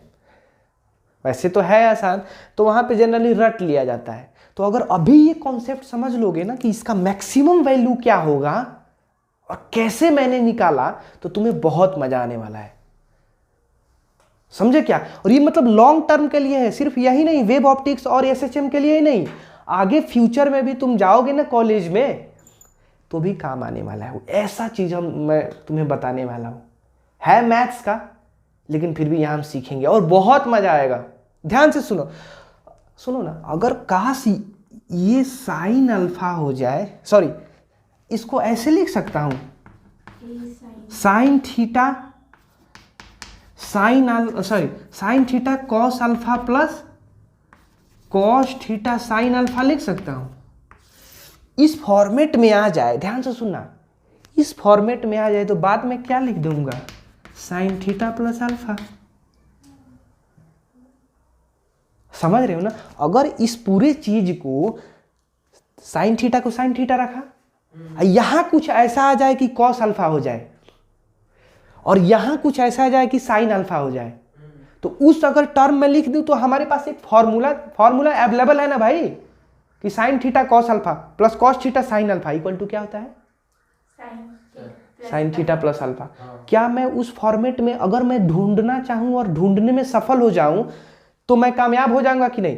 वैसे तो है आसान, तो वहाँ पे जनरली रट लिया जाता है। तो अगर अभी ये कॉन्सेप्ट समझ लोगे ना कि इसका मैक्सिमम वैल्यू क्या होगा और कैसे मैंने निकाला, तो तुम्हें बहुत मजा आने वाला है। समझे क्या? और ये मतलब लॉन्ग टर्म के लिए है, सिर्फ यही नहीं, वेव ऑप्टिक्स और SHM के लिए ही नहीं, आगे फ्यूचर में भी तुम जाओगे ना कॉलेज में तो भी काम आने वाला है। ऐसा चीज मैं तुम्हें बताने वाला हूं। है मैथ्स का, लेकिन फिर भी यहां हम सीखेंगे और बहुत मजा आएगा। ध्यान से सुनो ना, अगर काश ये साइन अल्फा हो जाए, सॉरी इसको ऐसे लिख सकता हूं, sine theta sine theta cos alpha plus cos theta sine alpha लिख सकता हूं। इस फॉर्मेट में आ जाए, ध्यान से सुनना, इस फॉर्मेट में आ जाए तो बाद में क्या लिख दूंगा? Sine theta plus alpha. समझ रहे हो ना? अगर इस पूरे चीज को साइन थीटा को साइन थीटा रखा, यहां कुछ ऐसा आ जाए कि कॉस अल्फा हो जाए और यहां कुछ ऐसा आ जाए कि साइन अल्फा हो जाए, तो उस अगर टर्म में लिख दूं तो हमारे पास एक फॉर्मूला अवेलेबल है ना भाई, कि sine theta cos alpha plus cos theta sine alpha equal to क्या होता है, साइन थीटा प्लस अल्फा। क्या मैं उस फॉर्मेट में अगर मैं ढूंढना चाहूं और ढूंढने में सफल हो जाऊं तो मैं कामयाब हो जाऊंगा कि नहीं?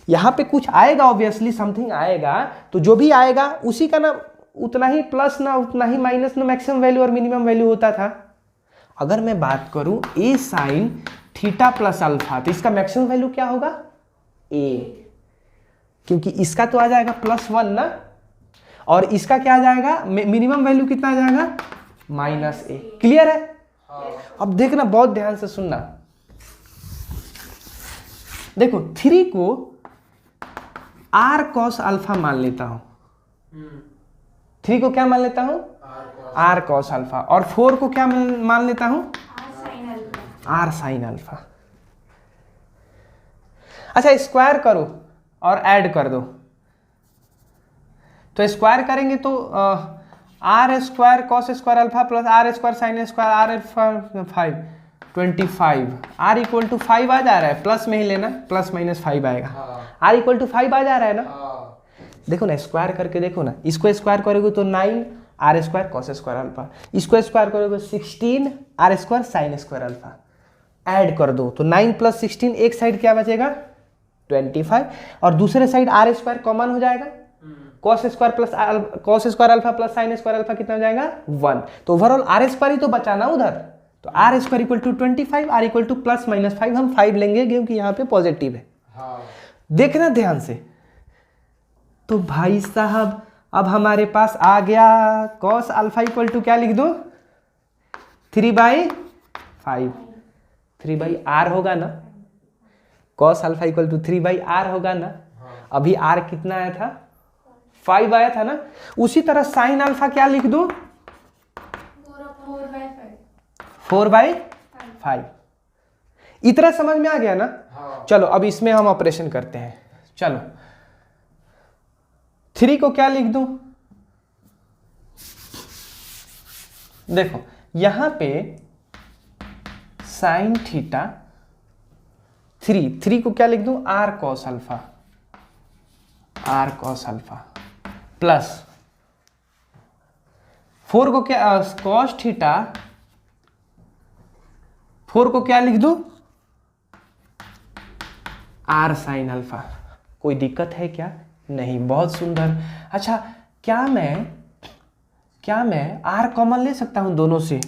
यहां पे कुछ आएगा, ऑब्वियसली समथिंग आएगा, तो जो भी आएगा उसी का ना उतना ही प्लस ना उतना ही माइनस ना मैक्सिमम वैल्यू और मिनिमम वैल्यू होता था। अगर मैं बात करूं ए साइन थीटा प्लस अल्फा तो इसका मैक्सिमम वैल्यू क्या होगा, ए, क्योंकि इसका तो आ जाएगा +1 ना, और इसका क्या आ जाएगा, मिनिमम वैल्यू कितना आ जाएगा, -a। क्लियर है? अब देखना, बहुत ध्यान से सुनना। देखो 3 को r cos अल्फा मान लेता हूं, 3 को क्या मान लेता हूं, r cos अल्फा, और 4 को क्या मान लेता हूं, r sin अल्फा। अच्छा स्क्वायर करो और ऐड कर दो, तो स्क्वायर करेंगे तो r square cos square alpha plus r square sine square r 5 r equal to 5 आ जा रहा है, प्लस में ही लेना, प्लस माइनस 5 आएगा, r इक्वल टू 5 आ जा रहा है ना। देखो ना स्क्वायर करके देखो ना, इसको स्क्वायर करोगे तो 9 r square cos square alpha, इसको स्क्वायर करोगे 16 r square sine square alpha, add कर दो तो 9 + 16, एक साइड क्या बचेगा 25, और दूसरे साइड r स्क्वायर कॉमन हो जाएगा, cos square alpha plus sine square alpha कितना हो जाएगा 1, तो ओवरऑल r स्क्वायर ही तो बचा ना उधर, तो r square equal to 25, r equal to +-5, हम 5 लेंगे क्योंकि यहाँ पे पॉजिटिव है। देखना ध्यान से, तो भाई साहब अब हमारे पास आ गया कॉस अल्फा इक्वल टू क्या लिख दो 3/5, 3/r होगा ना, cos alpha equal to 3/r होगा ना। अभी r कितना आया था, 5 आया था ना। उसी तरह साइन अल्फा क्या लिख दो 4/5। इतना समझ में आ गया ना। चलो अब इसमें हम ऑपरेशन करते हैं। चलो 3 को क्या लिख दूं, देखो यहां पे साइन थीटा 3 को क्या लिख दूं r cos अल्फा प्लस 4 को क्या cos थीटा 4 को क्या लिख दूं r sin अल्फा। कोई दिक्कत है क्या? नहीं, बहुत सुंदर। अच्छा क्या मैं r कॉमन ले सकता हूं दोनों से,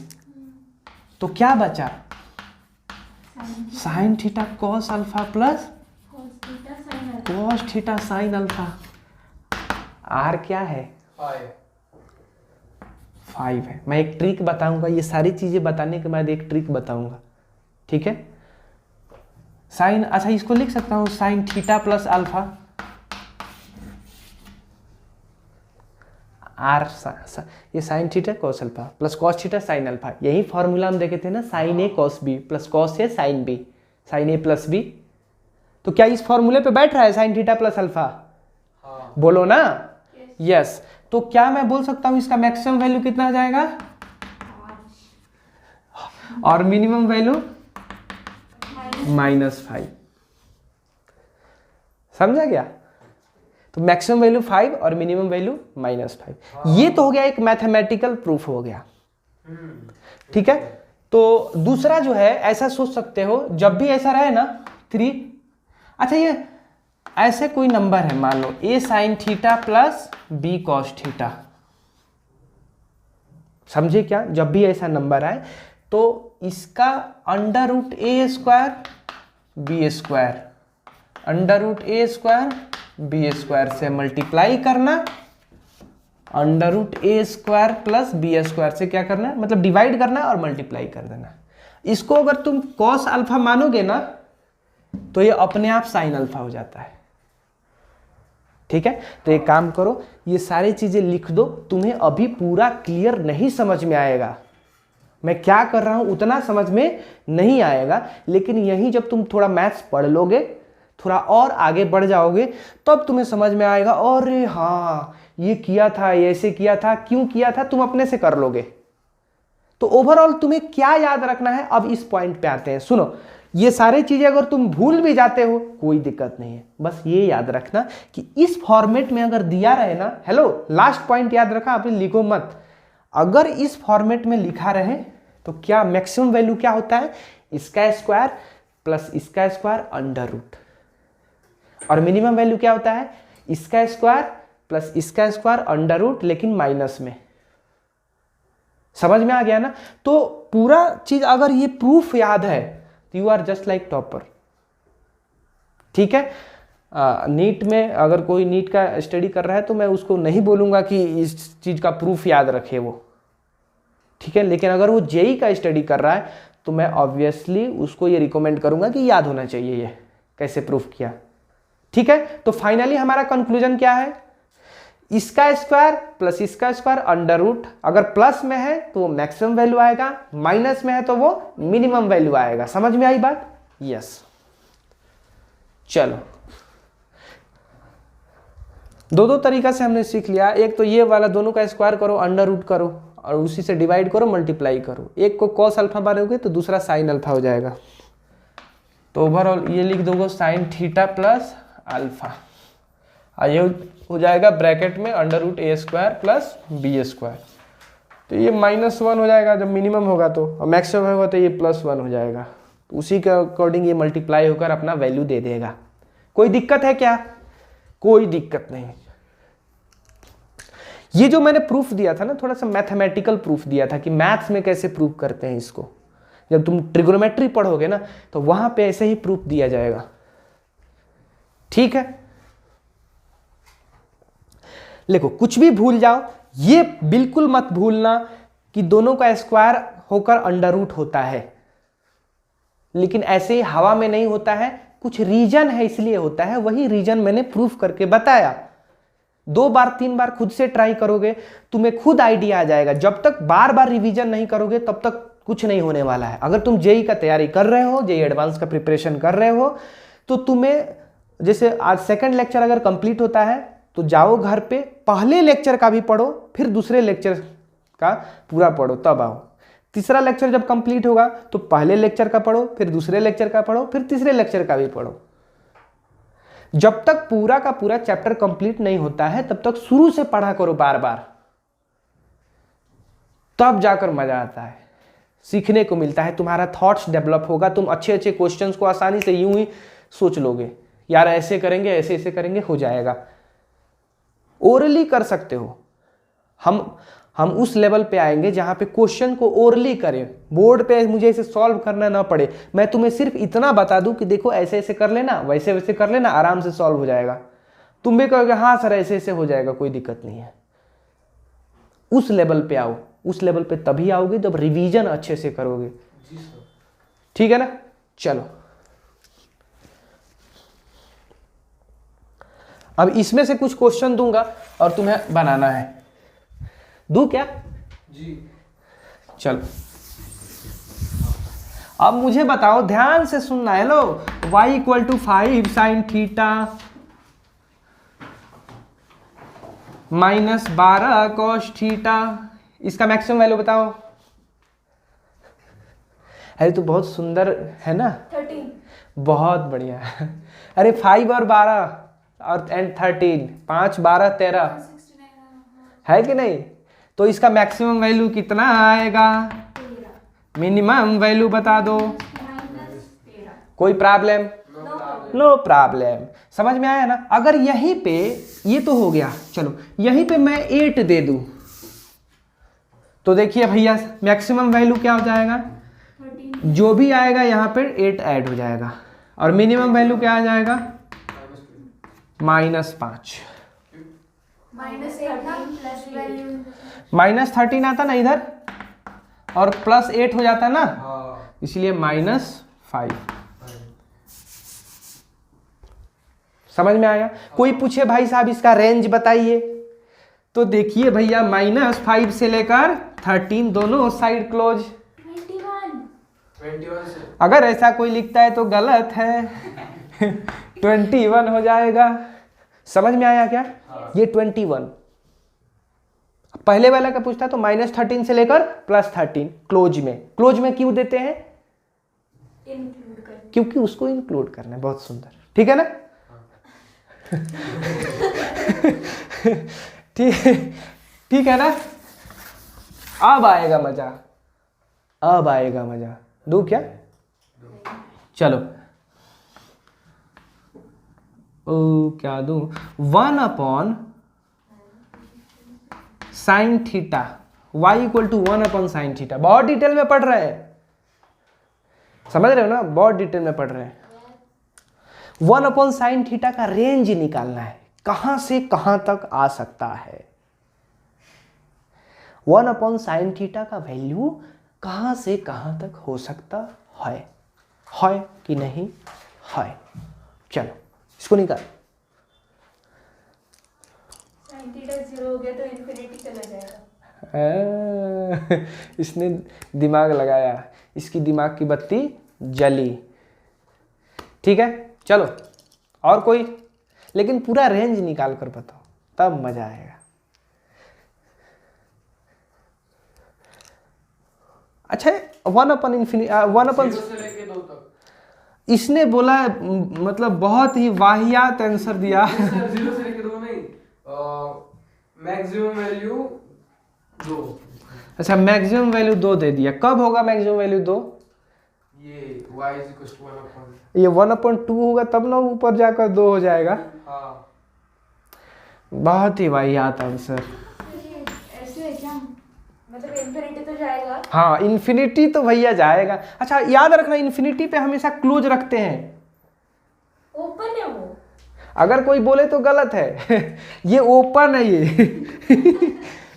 तो क्या बचा sign theta cos alpha plus cos theta sine alpha. r क्या है 5 है। मैं एक ट्रिक बताऊंगा, ये सारी चीजें बताने के बाद एक ट्रिक बताऊंगा, ठीक है। साइन, अच्छा इसको लिख सकता हूं sine theta plus alpha r, ये sine theta cos alpha plus cos theta sine alpha. यही फॉर्मूला हम देखे थे ना, sign A cos B plus cos A sine B, sign A plus B. तो क्या इस फॉर्मूले पे बैठ रहा है साइन थीटा प्लस अल्फा? बोलो ना यस। तो क्या मैं बोल सकता हूं इसका मैक्सिमम वैल्यू कितना आ जाएगा और मिनिमम वैल्यू -5। समझा गया? तो मैक्सिमम वैल्यू 5 और मिनिमम वैल्यू -5। ये तो हो गया एक मैथमेटिकल प्रूफ हो गया, ठीक है। तो दूसरा जो है, ऐसा सोच सकते हो जब भी ऐसा रहे ना 3, अच्छा ये ऐसे कोई नंबर है, मान लो a sine theta plus b cos theta. समझे क्या? जब भी ऐसा नंबर आए तो इसका √a² b², √a² b² से मल्टीप्लाई करना, √a² प्लस b² से क्या करना, मतलब डिवाइड करना और मल्टीप्लाई कर देना। इसको अगर तुम कॉस अल्फा मानोगे ना तो ये अपने आप साइन अल्फा हो जाता है, ठीक है। तो एक काम करो, ये सारी चीजें लिख दो। तुम्हें अभी पूरा क्लियर नहीं समझ में आएगा, मैं क्या कर रहा हूं उतना समझ में नहीं आएगा, लेकिन यही जब तुम थोड़ा मैथ्स पढ़ लोगे, थोड़ा और आगे बढ़ जाओगे, तब तुम्हें समझ में आएगा, अरे हाँ ये किया था, ये ऐसे किया था, क्यों किया था, तुम अपने से कर लोगे। तो ओवरऑल तुम्हें क्या याद रखना है, अब इस पॉइंट पे आते हैं। सुनो, ये सारी चीजें अगर तुम भूल भी जाते हो कोई दिक्कत नहीं है, बस ये याद रखना कि इस फॉर्मेट में अगर दिया रहे ना, हेलो लास्ट पॉइंट याद रखा आपने, लिखो मत, अगर इस फॉर्मेट में लिखा रहे तो क्या मैक्सिमम वैल्यू क्या होता है, इसका स्क्वायर प्लस इसका स्क्वायर अंडर रूट, और मिनिमम वैल्यू क्या होता है, इसका स्क्वायर प्लस इसका स्क्वायर अंडर रूट, लेकिन माइनस में। समझ में आ गया ना? तो पूरा चीज अगर ये प्रूफ याद है तो you are just like topper. ठीक है, नीट में अगर कोई नीट का स्टडी कर रहा है तो मैं उसको नहीं बोलूंगा कि इस चीज का प्रूफ याद रखे वो, ठीक है, लेकिन अगर वो जेई का स्टडी कर रहा है तो मैं ऑब्वियसली उसको ये रिकमेंड करूंगा कि याद होना चाहिए ये कैसे प्रूफ किया। ठीक है, तो फाइनली हमारा कंक्लूजन क्या है, इसका स्क्वायर प्लस इसका स्क्वायर अंडर रूट, अगर प्लस में है तो वो मैक्सिमम वैल्यू आएगा, माइनस में है तो वो मिनिमम वैल्यू आएगा। समझ में आई बात? यस। चलो, दो तरीका से हमने सीख लिया, एक तो ये वाला दोनों का स्क्वायर करो, अंडर रूट करो और उसी से डिवाइड करो, मल्टीप्लाई करो, एक को कॉस अल्फा मारोगे तो दूसरा साइन अल्फा हो जाएगा। तो ओवरऑल ये लिख दोगे साइन थीटा प्लस अल्फा, ये हो जाएगा ब्रैकेट में अंडर रूट ए स्क्वायर प्लस बी स्क्वायर। तो ये -1 हो जाएगा जब मिनिमम होगा तो, और मैक्सिमम होगा तो ये +1 हो जाएगा। तो उसी के अकॉर्डिंग ये मल्टीप्लाई होकर अपना वैल्यू दे देगा। कोई दिक्कत है क्या? कोई दिक्कत नहीं। ये जो मैंने प्रूफ दिया था ना, थोड़ा सा मैथमेटिकल प्रूफ दिया था कि मैथ्स में कैसे प्रूफ करते हैं इसको। जब तुम ट्रिग्नोमेट्री पढ़ोगे ना तो वहां पे ऐसे ही प्रूफ दिया जाएगा। ठीक है, देखो कुछ भी भूल जाओ, ये बिल्कुल मत भूलना कि दोनों का स्क्वायर होकर अंडर रूट होता है, लेकिन ऐसे ही हवा में नहीं होता है, कुछ रीजन है इसलिए होता है। वही रीजन मैंने प्रूफ करके बताया। 2 बार 3 बार खुद से ट्राई करोगे तुम्हें खुद आइडिया आ जाएगा। जब तक बार बार रिवीजन नहीं करोगे तब तक कुछ नहीं होने वाला है। अगर तुम जेई का तैयारी कर रहे हो, जेई एडवांस का प्रिपरेशन कर रहे हो, तो तुम्हें जैसे आज सेकंड लेक्चर अगर कंप्लीट होता है तो जाओ घर पे, पहले लेक्चर का भी पढ़ो, फिर दूसरे लेक्चर का पूरा पढ़ो, तब आओ। तीसरा लेक्चर जब कंप्लीट होगा तो पहले लेक्चर का पढ़ो, फिर दूसरे लेक्चर का पढ़ो, फिर तीसरे लेक्चर का भी पढ़ो। जब तक पूरा का पूरा चैप्टर कंप्लीट नहीं होता है तब तक शुरू से पढ़ा करो बार बार, तब जाकर मजा आता है, सीखने को मिलता है, तुम्हारा थॉट्स डेवलप होगा, तुम अच्छे अच्छे क्वेश्चंस को आसानी से यूं ही सोच लोगे, यार ऐसे करेंगे ऐसे ऐसे करेंगे हो जाएगा। ओरली कर सकते हो। हम उस लेवल पे आएंगे जहां पे क्वेश्चन को ओरली करें, बोर्ड पे मुझे इसे सॉल्व करना ना पड़े, मैं तुम्हें सिर्फ इतना बता दूं कि देखो ऐसे ऐसे कर लेना, वैसे वैसे कर लेना, आराम से सॉल्व हो जाएगा। तुम भी कहोगे हाँ सर ऐसे ऐसे हो जाएगा, कोई दिक्कत नहीं है। उस लेवल पे आओ, उस लेवल पे तभी आओगे जब रिवीजन अच्छे से करोगे। ठीक है ना? चलो अब इसमें से कुछ क्वेश्चन दूंगा और तुम्हें बनाना है। दूं क्या? जी। चलो अब मुझे बताओ, ध्यान से सुनना। Hello, y = 5 sin theta -12 cos theta, इसका मैक्सिमम वैल्यू बताओ। अरे तो बहुत सुंदर है ना? 13। बहुत बढ़िया। अरे 5 और 12 और एंड 13, 5 12 13 है कि नहीं? तो इसका मैक्सिमम वैल्यू कितना आएगा? मिनिमम वैल्यू बता दो। कोई प्रॉब्लम? No problem. समझ में आया ना? अगर यहीं पे ये तो हो गया, चलो यहीं पे मैं 8 दे दूं तो देखिए भैया मैक्सिमम वैल्यू क्या हो जाएगा? 13। जो भी आएगा यहाँ पे 8 ऐड हो जाएगा, और मिनिमम वैल्यू क्या आ जाएगा? -5। -13 आता ना इधर, और +8 हो जाता ना, इसलिए -5। समझ में आया? कोई पूछे भाई साहब इसका रेंज बताइए, तो देखिए भैया -5 से लेकर 13 दोनों साइड क्लोज। 21 से। अगर ऐसा कोई लिखता है तो गलत है। 21 हो जाएगा। समझ में आया क्या? ये 21। पहले वाला का पूछता है तो -13 से लेकर +13 क्लोज में क्यों देते हैं? इंक्लूड कर। क्योंकि उसको इंक्लूड करना है। बहुत सुंदर, ठीक है ना? ठीक है ना? अब आएगा मजा, अब आएगा मजा। दूं क्या? चलो क्या दूं? 1/sin theta, y = 1/sin theta. बहुत डिटेल में पढ़ रहे हैं, समझ रहे हो ना? बहुत डिटेल में पढ़ रहे हैं। 1/sin थीटा का रेंज निकालना है, कहां से कहां तक आ सकता है। 1/sin थीटा का वैल्यू कहां से कहां तक हो सकता है कि नहीं है? चलो इसको निकाल। sin थीटा 0 हो गया तो इन्फिनिटी चला जाएगा। इसने दिमाग लगाया, इसकी दिमाग की बत्ती जली। ठीक है, चलो और कोई, लेकिन पूरा रेंज निकाल कर बताओ, तब मजा आएगा। अच्छा, 1/0 से लेके 2 तक। इसने बोला, मतलब बहुत ही वाहियात आंसर दिया। सर 0 से लेके 2 नहीं, मैक्सिमम वैल्यू 2। अच्छा, मैक्सिमम वैल्यू 2 दे दिया। कब होगा मैक्सिमम वैल्यू 2? ये y = 1/। ये 1/2 होगा तब ना ऊपर जाकर 2 हो जाएगा। हाँ, बहुत ही वाहियात आंसर। ऐसे है क्या? मतलब इन्फिनिटी तो जाएगा। हाँ, इन्फिनिटी तो भैया जाएगा। अच्छा याद रखना, इन्फिनिटी पे हमेशा क्लोज रखते हैं। ओपन है वो। अगर कोई बोले तो गलत है। ये ओपन है, ये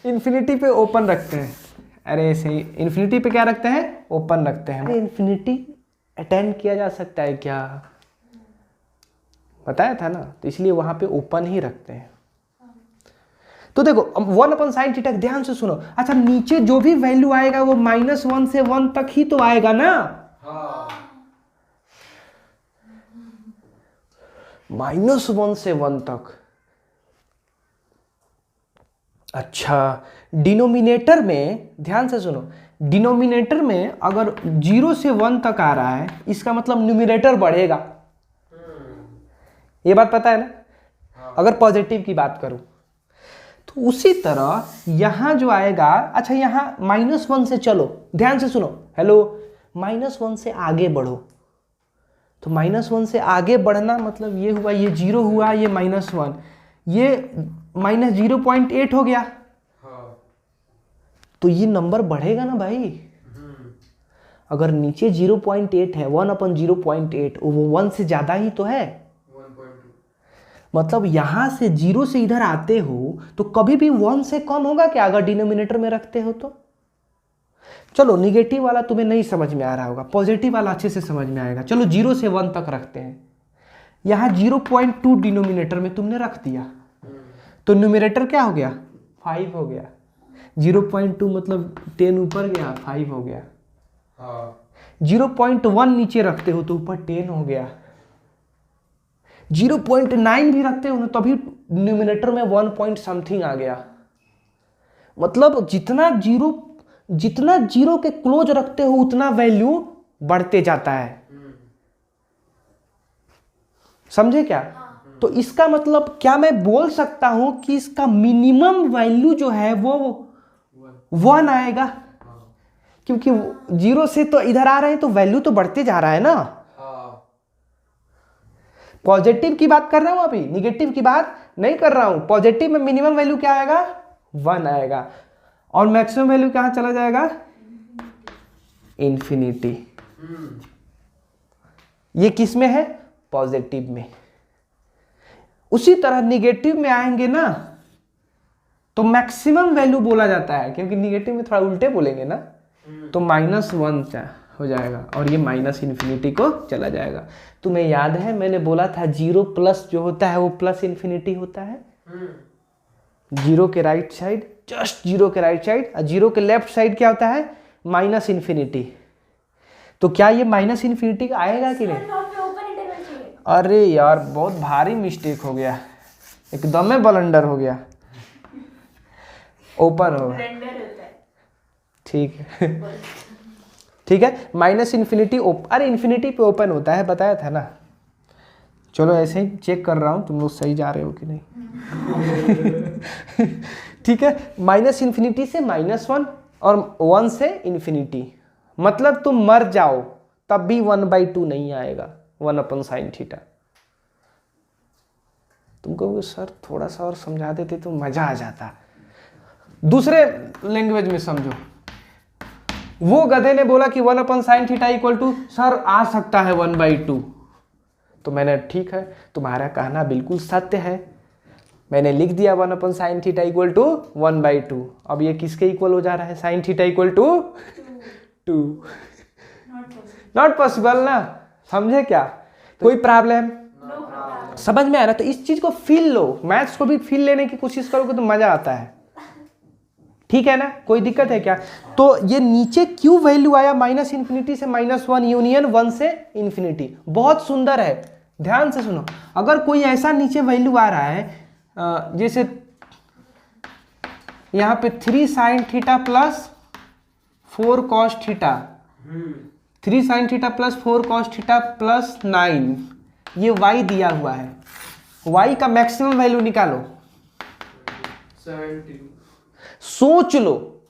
इन्फिनिटी पे ओपन रखते हैं। अरे सही, इन्फिनिटी पे क्या रखते हैं? ओपन रखते हैं। इन्फिनिटी अटेंड किया जा सकता है क्या? बताया था ना, तो इसलिए वहां पे ओपन ही रखते हैं। तो देखो 1/sin थीटा, ध्यान से सुनो। अच्छा, नीचे जो भी वैल्यू आएगा वो -1 से 1 तक ही तो आएगा ना। हाँ, -1 से 1 तक। अच्छा, डिनोमिनेटर में ध्यान से सुनो, डिनोमिनेटर में अगर 0 से 1 तक आ रहा है, इसका मतलब न्यूमिनेटर बढ़ेगा। ये बात पता है ना? अगर पॉजिटिव की बात करूं तो उसी तरह यहां जो आएगा। अच्छा, यहां -1 से चलो, ध्यान से सुनो, हेलो, -1 से आगे बढ़ो। तो -1 से आगे बढ़ना मतलब ये हुआ, ये 0 हुआ, ये -1, ये -0.8 हो गया। हाँ, तो ये नंबर बढ़ेगा ना भाई। अगर नीचे 0.8 है, 1/0.8, वो 1 से ज्यादा ही तो है। 1.2। मतलब यहां से 0 से इधर आते हो तो कभी भी 1 से कम होगा क्या, अगर डिनोमिनेटर में रखते हो तो? चलो, निगेटिव वाला तुम्हें नहीं समझ में आ रहा होगा, पॉजिटिव वाला अच्छे से समझ में आएगा। चलो 0 से 1 तक रखते हैं। यहां 0.2 डिनोमिनेटर में तुमने रख दिया, तो न्यूमिनेटर क्या हो गया? 5 हो गया। 0.2 मतलब 10 ऊपर गया, 5 हो गया। हाँ, 0.1 नीचे रखते हो तो ऊपर 10 हो गया। 0.9 भी रखते हो ना, तभी न्यूमिनेटर में 1 पॉइंट समथिंग आ गया। मतलब जितना जीरो के क्लोज रखते हो उतना वैल्यू बढ़ते जाता है। समझे क्या? तो इसका मतलब क्या मैं बोल सकता हूं कि इसका मिनिमम वैल्यू जो है वो 1 आएगा? क्योंकि 0 से तो इधर आ रहे हैं तो वैल्यू तो बढ़ते जा रहा है ना। पॉजिटिव की बात कर रहा हूं, अभी निगेटिव की बात नहीं कर रहा हूं। पॉजिटिव में मिनिमम वैल्यू क्या आएगा? 1 आएगा, और मैक्सिमम वैल्यू कहां चला जाएगा? इन्फिनिटी। ये किस में है? पॉजिटिव में। उसी तरह निगेटिव में आएंगे ना तो मैक्सिमम वैल्यू बोला जाता है, क्योंकि निगेटिव में थोड़ा उल्टे बोलेंगे ना, तो -1 हो जाएगा और ये -इन्फिनिटी को चला जाएगा। तुम्हें याद है मैंने बोला था 0 प्लस जो होता है वो प्लस इन्फिनिटी होता है। 0 के राइट साइड, जस्ट 0 के राइट साइड, और 0 के लेफ्ट साइड क्या होता है? -इन्फिनिटी। तो क्या ये -इन्फिनिटी का आएगा कि नहीं? अरे यार, बहुत भारी मिस्टेक हो गया, एकदम में ब्लंडर हो गया। ओपन होगा, रेंडर होता है। ठीक है। ठीक है, माइनस इन्फिनिटी अरे इन्फिनिटी पे ओपन होता है, बताया था ना। चलो ऐसे ही चेक कर रहा हूँ तुम लोग सही जा रहे हो कि नहीं। ठीक है, माइनस इन्फिनिटी से -1 और 1 से इन्फिनिटी, मतलब तुम मर जाओ तब भी 1/2 नहीं आएगा, 1/sin θ। तुमको सर थोड़ा सा और समझा देते तो मजा आ जाता। दूसरे लैंग्वेज में समझो, वो गधे ने बोला कि 1/sin θ इक्वल टू सर आ सकता है 1/2, तो मैंने ठीक है तुम्हारा कहना बिल्कुल सत्य है, मैंने लिख दिया 1/sin θ इक्वल टू 1/2। अब ये किसके इक्वल हो जा रहा है, sin θ equal to 2। Not possible ना, समझे क्या, कोई प्रॉब्लम समझ में आया ना। तो इस चीज को फील लो, मैथ्स को भी फील लेने की कोशिश करोगे तो मजा आता है, ठीक है ना, कोई दिक्कत है क्या। तो ये नीचे क्यों वैल्यू आया -∞ से -1 यूनियन 1 से इन्फिनिटी, बहुत सुंदर है, ध्यान से सुनो। अगर कोई ऐसा नीचे वैल्यू आ रहा है जैसे यहाँ पे 3sin θ plus 4 cos θ, 3sin θ plus 4 cos θ plus 9, ये y दिया हुआ है, y का मैक्सिमम वैल्यू निकालो, 70। सोच लो,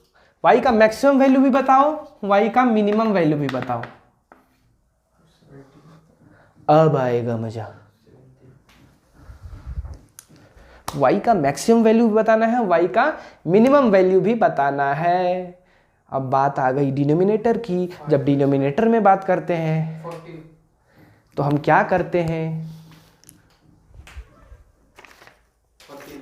y का मैक्सिमम वैल्यू भी बताओ, y का मिनिमम वैल्यू भी बताओ, अब आएगा मजा। y का मैक्सिमम वैल्यू भी बताना है, y का मिनिमम वैल्यू भी बताना है। अब बात आ गई डिनोमिनेटर की। जब डिनोमिनेटर में बात करते हैं 14। तो हम क्या करते हैं, 14।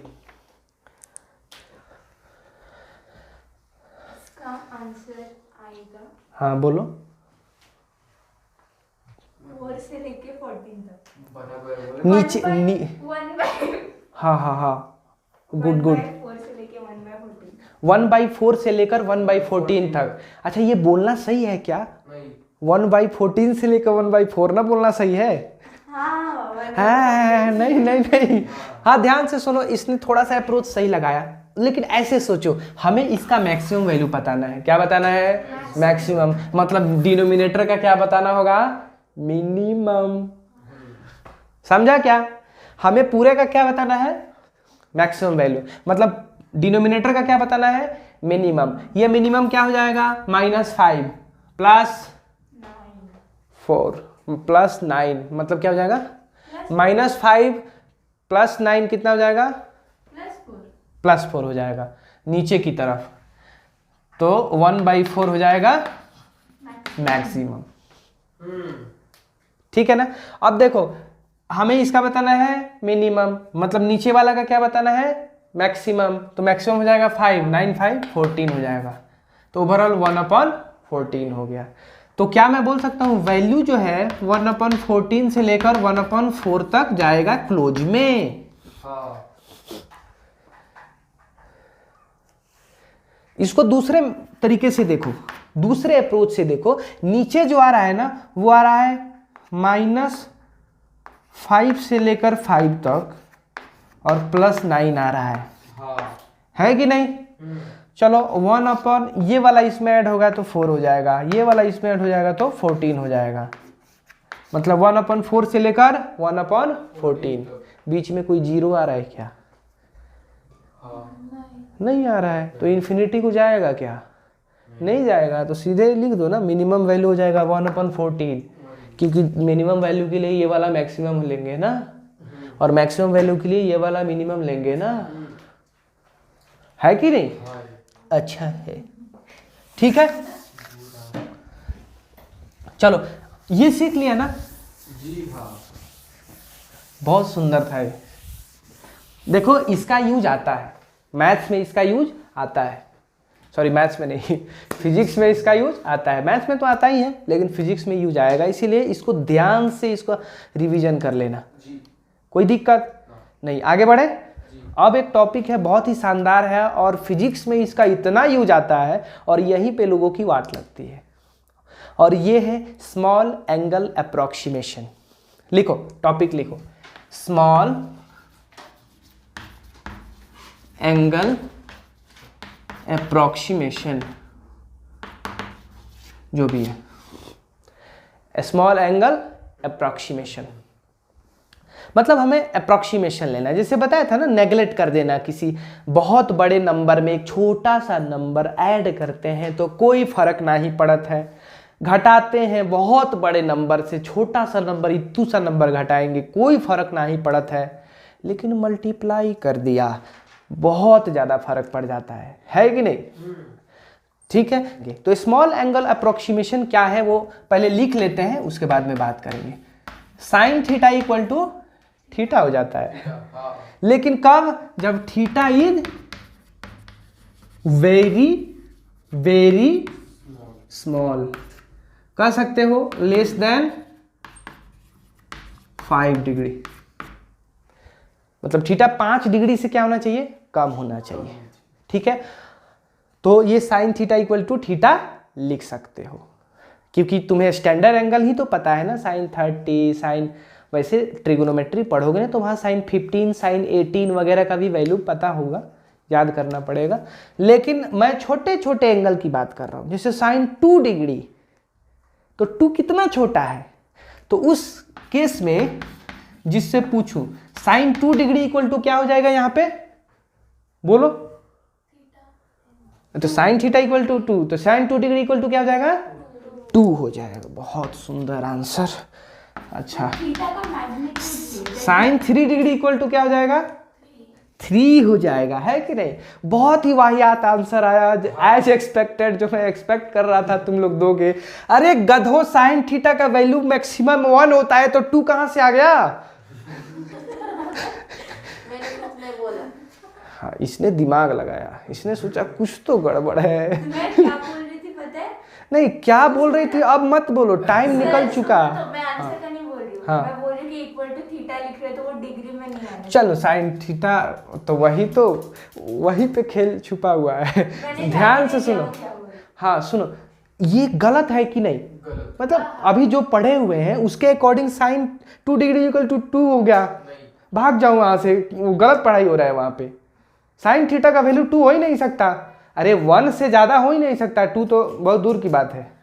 इसका आंसर आएगा हाँ बोलो, 4 से लेके 14 तक। बराबर नीचे 1/4 हाँ गुड गुड, से लेके 1/14। 1/4 से लेकर 1/14 तक। अच्छा ये बोलना सही है क्या, नहीं, 1/14 से लेकर 1/4 ना बोलना सही है। हाँ हाँ नहीं नहीं नहीं, हाँ ध्यान से सुनो, इसने थोड़ा सा अप्रोच सही लगाया, लेकिन ऐसे सोचो, हमें इसका मैक्सिमम वैल्यू बताना है। क्या बताना है, मैक्सिमम, मतलब डिनोमिनेटर का क्या बताना होगा, मिनिमम। समझा क्या, हमें पूरे का क्या बताना है, मैक्सिमम वैल्यू, मतलब डिनोमिनेटर का क्या बताना है, मिनिमम। ये मिनिमम क्या हो जाएगा, -5 प्लस 4 प्लस 9, मतलब क्या हो जाएगा, -5 प्लस 9 कितना हो जाएगा, +4 हो जाएगा नीचे की तरफ, तो 1/4 हो जाएगा मैक्सिमम। ठीक है ना। अब देखो हमें इसका बताना है मिनिमम, मतलब नीचे वाला का क्या बताना है, मैक्सिमम, तो मैक्सिमम हो जाएगा 5, 9 5 14 हो जाएगा, तो ओवरऑल 1/14 हो गया। तो क्या मैं बोल सकता हूँ, वैल्यू जो है 1/14 से लेकर 1/4 तक जाएगा क्लोज में। हाँ, इसको दूसरे तरीके से देखो, दूसरे अप्रोच से देखो, नीचे जो आ रहा है ना वो आ रहा है -5 से लेकर 5 तक और +9 आ रहा है, हाँ, है कि नहीं। चलो 1/ ये वाला इसमें ऐड होगा तो 4 हो जाएगा, ये वाला इसमें ऐड हो जाएगा तो 14 हो जाएगा, मतलब 1/4 से लेकर 1/14। बीच में कोई 0 आ रहा है क्या, हाँ, नहीं आ रहा है, तो इन्फिनिटी को जाएगा क्या, नहीं जाएगा, तो सीधे लिख दो ना, मिनिमम वैल्यू हो जाएगा 1/14, क्योंकि मिनिमम वैल्यू के लिए ये वाला मैक्सिमम लेंगे ना, और मैक्सिमम वैल्यू के लिए ये वाला मिनिमम लेंगे ना, है कि नहीं। हाँ, अच्छा है, ठीक है। चलो ये सीख लिया ना, जी हाँ, बहुत सुंदर था ये। देखो इसका यूज आता है मैथ्स में, इसका यूज आता है, सॉरी मैथ्स में नहीं, फिजिक्स में इसका यूज आता है, मैथ्स में तो आता ही है लेकिन फिजिक्स में यूज आएगा, इसीलिए इसको ध्यान से इसको रिवीजन कर लेना, जी, कोई दिक्कत नहीं। आगे बढ़े, अब एक टॉपिक है बहुत ही शानदार है, और फिजिक्स में इसका इतना यूज आता है और यहीं पे लोगों की वाट लगती है, और ये है स्मॉल एंगल अप्रोक्सीमेशन। लिखो टॉपिक, लिखो स्मॉल एंगल अप्रोक्सीमेशन जो भी है, स्मॉल एंगल अप्रोक्सीमेशन, मतलब हमें अप्रोक्सीमेशन लेना है। जैसे बताया था ना, नेगलेक्ट कर देना, किसी बहुत बड़े नंबर में एक छोटा सा नंबर ऐड करते हैं तो कोई फर्क नहीं पड़त है, घटाते हैं बहुत बड़े नंबर से छोटा सा नंबर, इतू सा नंबर घटाएंगे कोई फर्क नहीं पड़त है, लेकिन मल्टीप्लाई कर दिया बहुत ज़्यादा फर्क पड़ जाता है कि नहीं? ठीक है, तो स्मॉल एंगल अप्रोक्सीमेशन क्या है वो पहले लिख लेते हैं, उसके बाद में बात करेंगे। Sine theta equal to theta हो जाता है, लेकिन कब? जब theta is very very small, कह सकते हो लेस देन 5 डिग्री, मतलब थीटा 5 डिग्री से क्या होना चाहिए? कम होना चाहिए। ठीक है, तो ये sine theta equal to theta लिख सकते हो, क्योंकि तुम्हें स्टैंडर्ड एंगल ही तो पता है ना, साइन 30, साइन, वैसे ट्रिगोनोमेट्री पढ़ोगे ना तो वहाँ साइन 15, साइन 18 वगैरह का भी वैल्यू पता होगा, याद करना पड़ेगा। लेकिन मैं छोटे छोटे एंगल की बात कर रहा हूँ, जैसे साइन 2 डिग्री, तो 2 कितना छोटा है, तो उस केस में जिससे पूछूं साइन 2 डिग्री इक्वल टू क्या हो जाएगा यहाँ पे, बोलो? तो साइन थीटा इक्वल टू 2, तो साइन 2 डिग्री इक्वल टू क्या हो जाएगा? 2 हो जाएगा। बहुत सुंदर आंसर। अच्छा, साइन 3 डिग्री इक्वल टू क्या हो जाएगा? 3 हो जाएगा, है कि नहीं? बहुत ही वाहियात आंसर आया, एज एक्सपेक्टेड, जो मैं एक्सपेक्ट कर रहा था तुम लोग दोगे। अरे गधो, साइन थीटा का वैल्यू मैक्सिमम 1 होता है, तो 2 कहां से आ गया? मैंने बोला। हाँ, इसने दिमाग लगाया, इसने सोचा कुछ तो गड़बड़ है। मैं क्या बोल रही थी पता है? नहीं, क्या बोल रही थी अब मत बोलो, टाइम निकल चुका। तो मैं आंसर का नहीं बोल रही हूँ, हाँ। मैं बोल रही हूँ कि इक्वल टू थीटा लिख रहे तो वो डिग्री में नहीं आना। चलो, साइन थीटा तो वही पे खेल छुपा हुआ है। ध्यान से सुनो, हाँ सुनो, ये गलत है कि नहीं? मतलब अभी जो पढ़े हुए हैं उसके according sine 2 degree equal to 2 हो गया। भाग जाओ वहां से, वो गलत पढ़ाई हो रहा है वहां पे। साइन थीटा का वैल्यू 2 हो ही नहीं सकता। अरे 1 से ज्यादा हो ही नहीं सकता, 2 तो बहुत दूर की बात है।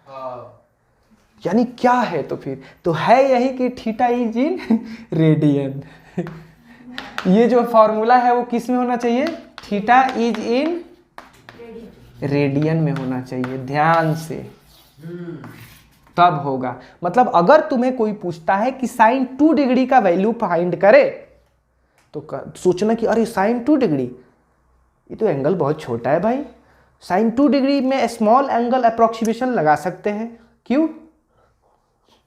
यानी क्या है तो फिर तो है यही कि थीटा इज इन रेडियन। ये जो फॉर्मूला है वो किस में होना चाहिए? थीटा इज इन रेडियन में होना चाहिए, ध्यान से, तब होगा। मतलब अगर तुम्हें कोई पूछता है कि साइन 2 डिग्री का वैल्यू फाइंड करे, तो सोचना कि अरे साइन 2 डिग्री, ये तो एंगल बहुत छोटा है भाई, साइन 2 डिग्री में स्मॉल एंगल अप्रोक्सीमेशन लगा सकते हैं। क्यों?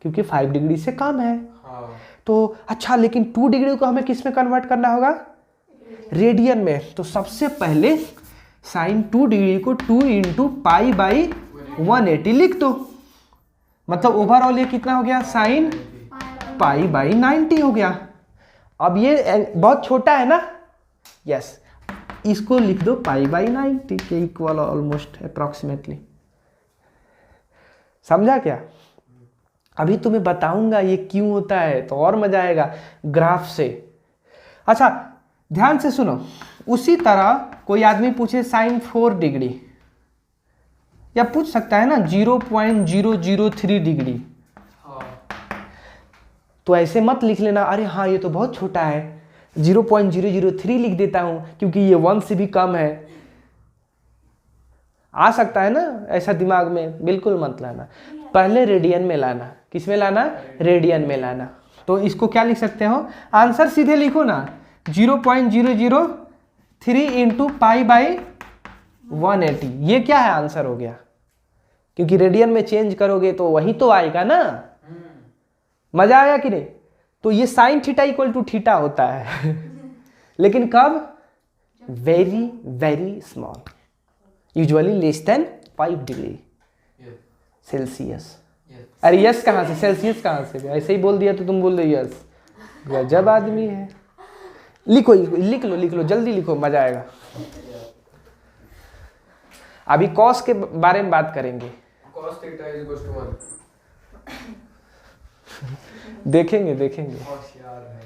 क्योंकि 5 डिग्री से कम है। तो अच्छा, लेकिन 2 डिग्री को हमें किस में कन्वर्ट करना होगा? रेडियन में। तो सबसे पहले साइन 2 डिग्री को 2 इंटू पाई बाई 180 लिख दो। मतलब ओवरऑल ये कितना हो गया? साइन पाई बाई 90 हो गया। अब ये बहुत छोटा है ना, यस, इसको लिख दो पाई बाई 90 के इक्वल, ऑलमोस्ट अप्रोक्सीमेटली। समझा क्या? अभी तुम्हें बताऊंगा ये क्यों होता है, तो और मजा आएगा ग्राफ से। अच्छा, ध्यान से सुनो, उसी तरह कोई आदमी पूछे साइन 4 डिग्री, या पूछ सकता है ना 0.003 डिग्री, तो ऐसे मत लिख लेना, अरे हाँ ये तो बहुत छोटा है, 0.003 लिख देता हूं क्योंकि ये 1 से भी कम है। आ सकता है ना ऐसा दिमाग में, बिल्कुल मत लाना। पहले रेडियन में लाना। किस में लाना? रेडियन में लाना। तो इसको क्या लिख सकते हो? आंसर सीधे लिखो ना, 0.003 इंटू पाई बाई 180। ये क्या है? आंसर हो गया। क्योंकि रेडियन में चेंज करोगे तो वही तो आएगा ना। मजा आया कि नहीं? तो ये sine theta equal to theta होता है। लेकिन कब? Very very small, usually less than 5 degree Celsius. अरे यस कहाँ से, सेल्सियस कहाँ से? ऐसे ही बोल दिया तो तुम बोल दो यस। गजब आदमी है। लिखो, लिख लो जल्दी लिखो, मजा आएगा। अभी कॉस के बारे में बात करेंगे। cos theta is equal to 1। देखेंगे। होशियार है।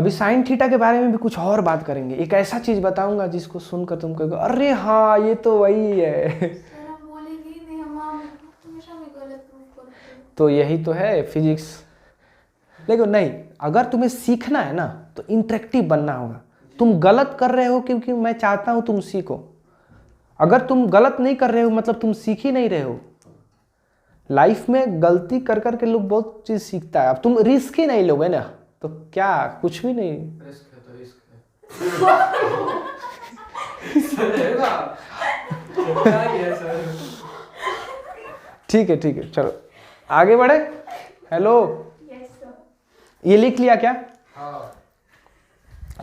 अभी साइन थीटा के बारे में भी कुछ और बात करेंगे। एक ऐसा चीज बताऊंगा जिसको सुनकर तुम कहोगे अरे हाँ ये तो वही है। सर हम बोलेंगे ही नहीं, हम हमेशा में गलत प्रूव करते हैं। तो यही तो है फिजिक्स। लेकिन नहीं, अगर तुम्हें सीखना है ना तो इंटरेक्टिव बनना होगा। तुम गलत कर रहे हो क्योंकि मैं चाहता हूं तुम सीखो। अगर तुम गलत नहीं कर रहे हो मतलब तुम सीख ही नहीं रहे हो। लाइफ में गलती कर करके लोग बहुत चीज सीखता है। अब तुम रिस्क ही नहीं लोगे ना तो क्या, कुछ भी नहीं। रिस्क है तो रिस्क है। चलेगा। क्या किया सर? ठीक है चलो आगे बढ़े। Hello, yes sir. ये लिख लिया क्या? हाँ।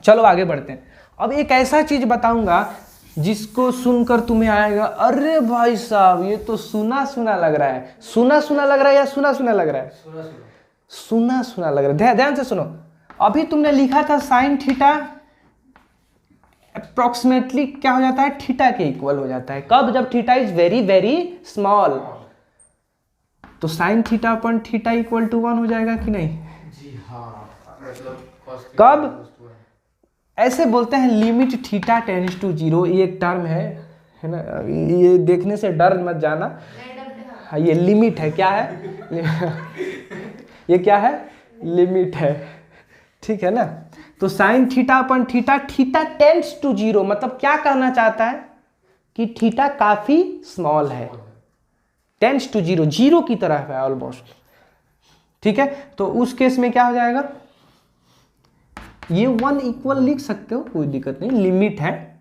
चलो आगे बढ़ते हैं। अब एक ऐसा चीज बताऊंगा जिसको सुनकर तुम्हें आएगा अरे भाई साहब ये तो सुना सुना लग रहा है। सुना सुना लग रहा है या सुना सुना लग रहा है? सुना सुना। सुना सुना लग रहा है। ध्यान से सुनो। अभी तुमने लिखा था साइन थीटा अप्रोक्सीमेटली क्या हो जाता है, थीटा के इक्वल हो जाता है। कब? जब theta is very very small. तो sine theta upon theta equal to 1 हो जाएगा कि नहीं? जी हाँ, मतलब कब? ऐसे बोलते हैं लिमिट थीटा टेंड्स टू 0। ये एक टर्म है ना, ये देखने से डर मत जाना। हाँ, ये लिमिट है। क्या है? ये क्या है? लिमिट है। ठीक है ना? तो sine theta upon theta, theta tends to 0 मतलब क्या कहना चाहता है कि थीटा काफी स्मॉल है। टेंड्स टू 0, 0 की तरह है ऑलमोस्ट। ठीक है, तो उस केस में क्या हो जाएगा? ये 1 इक्वल लिख सकते हो, कोई दिक्कत नहीं। लिमिट है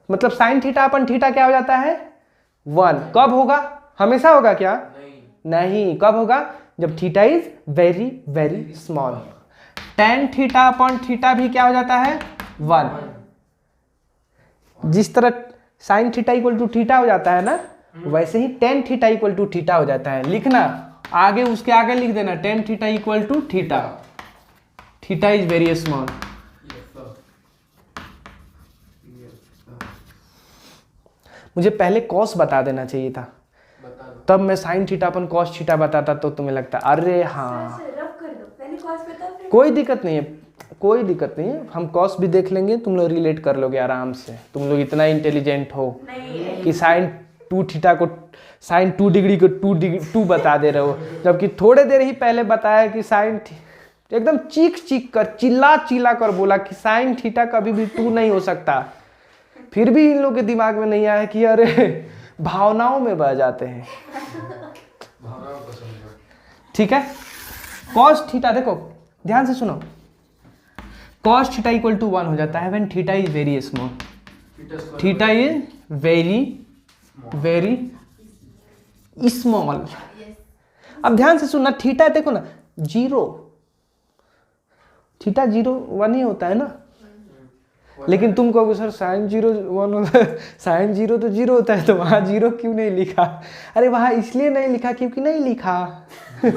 मतलब साइन थीटा अपन थीटा क्या हो जाता है? 1। कब होगा? हमेशा होगा क्या? नहीं। कब होगा? जब theta is very very small. Tan theta upon theta भी क्या हो जाता है? 1। जिस तरह sine theta equal to theta हो जाता है ना, वैसे ही tan theta equal to theta हो जाता है। लिखना आगे, उसके आगे लिख देना tan theta equal to theta. Theta is very small. मुझे पहले कॉस बता देना चाहिए था, तब मैं sine theta upon cos theta बताता तो तुम्हें लगता अरे हाँ। सर रब कर दो, पहले कॉस बताओ फिर। कोई दिक्कत नहीं है, कोई दिक्कत नहीं है। हम कॉस भी देख लेंगे, तुम लोग रिलेट कर लोगे आराम से। तुम लोग इतना इंटेलिजेंट हो नहीं कि साइन 2 थीटा को, साइन 2 डिग्री को 2 बता दे रहे हो, जबकि थोड़े देर ही पहले बताया कि साइन एकदम चीख कर चिल्ला कर बोला कि साइन थीटा कभी भी 2 नहीं हो सकता। फिर भी इन लोग के दिमाग में नहीं आया कि अरे भावनाओं में बह जाते हैं। ठीक है, कॉस थीटा देखो ध्यान से सुनो, कॉस थीटा इक्वल टू 1 हो जाता है when theta is very small. Theta is very very small. अब ध्यान से सुनना, थीटा देखो ना 0, थीटा 0 1 ही होता है ना। लेकिन तुम कहोगे सर साइन 0 1 होता है, साइन 0 तो 0 होता है, तो वहाँ 0 क्यों नहीं लिखा? अरे वहाँ इसलिए नहीं लिखा क्योंकि नहीं लिखा। कुछ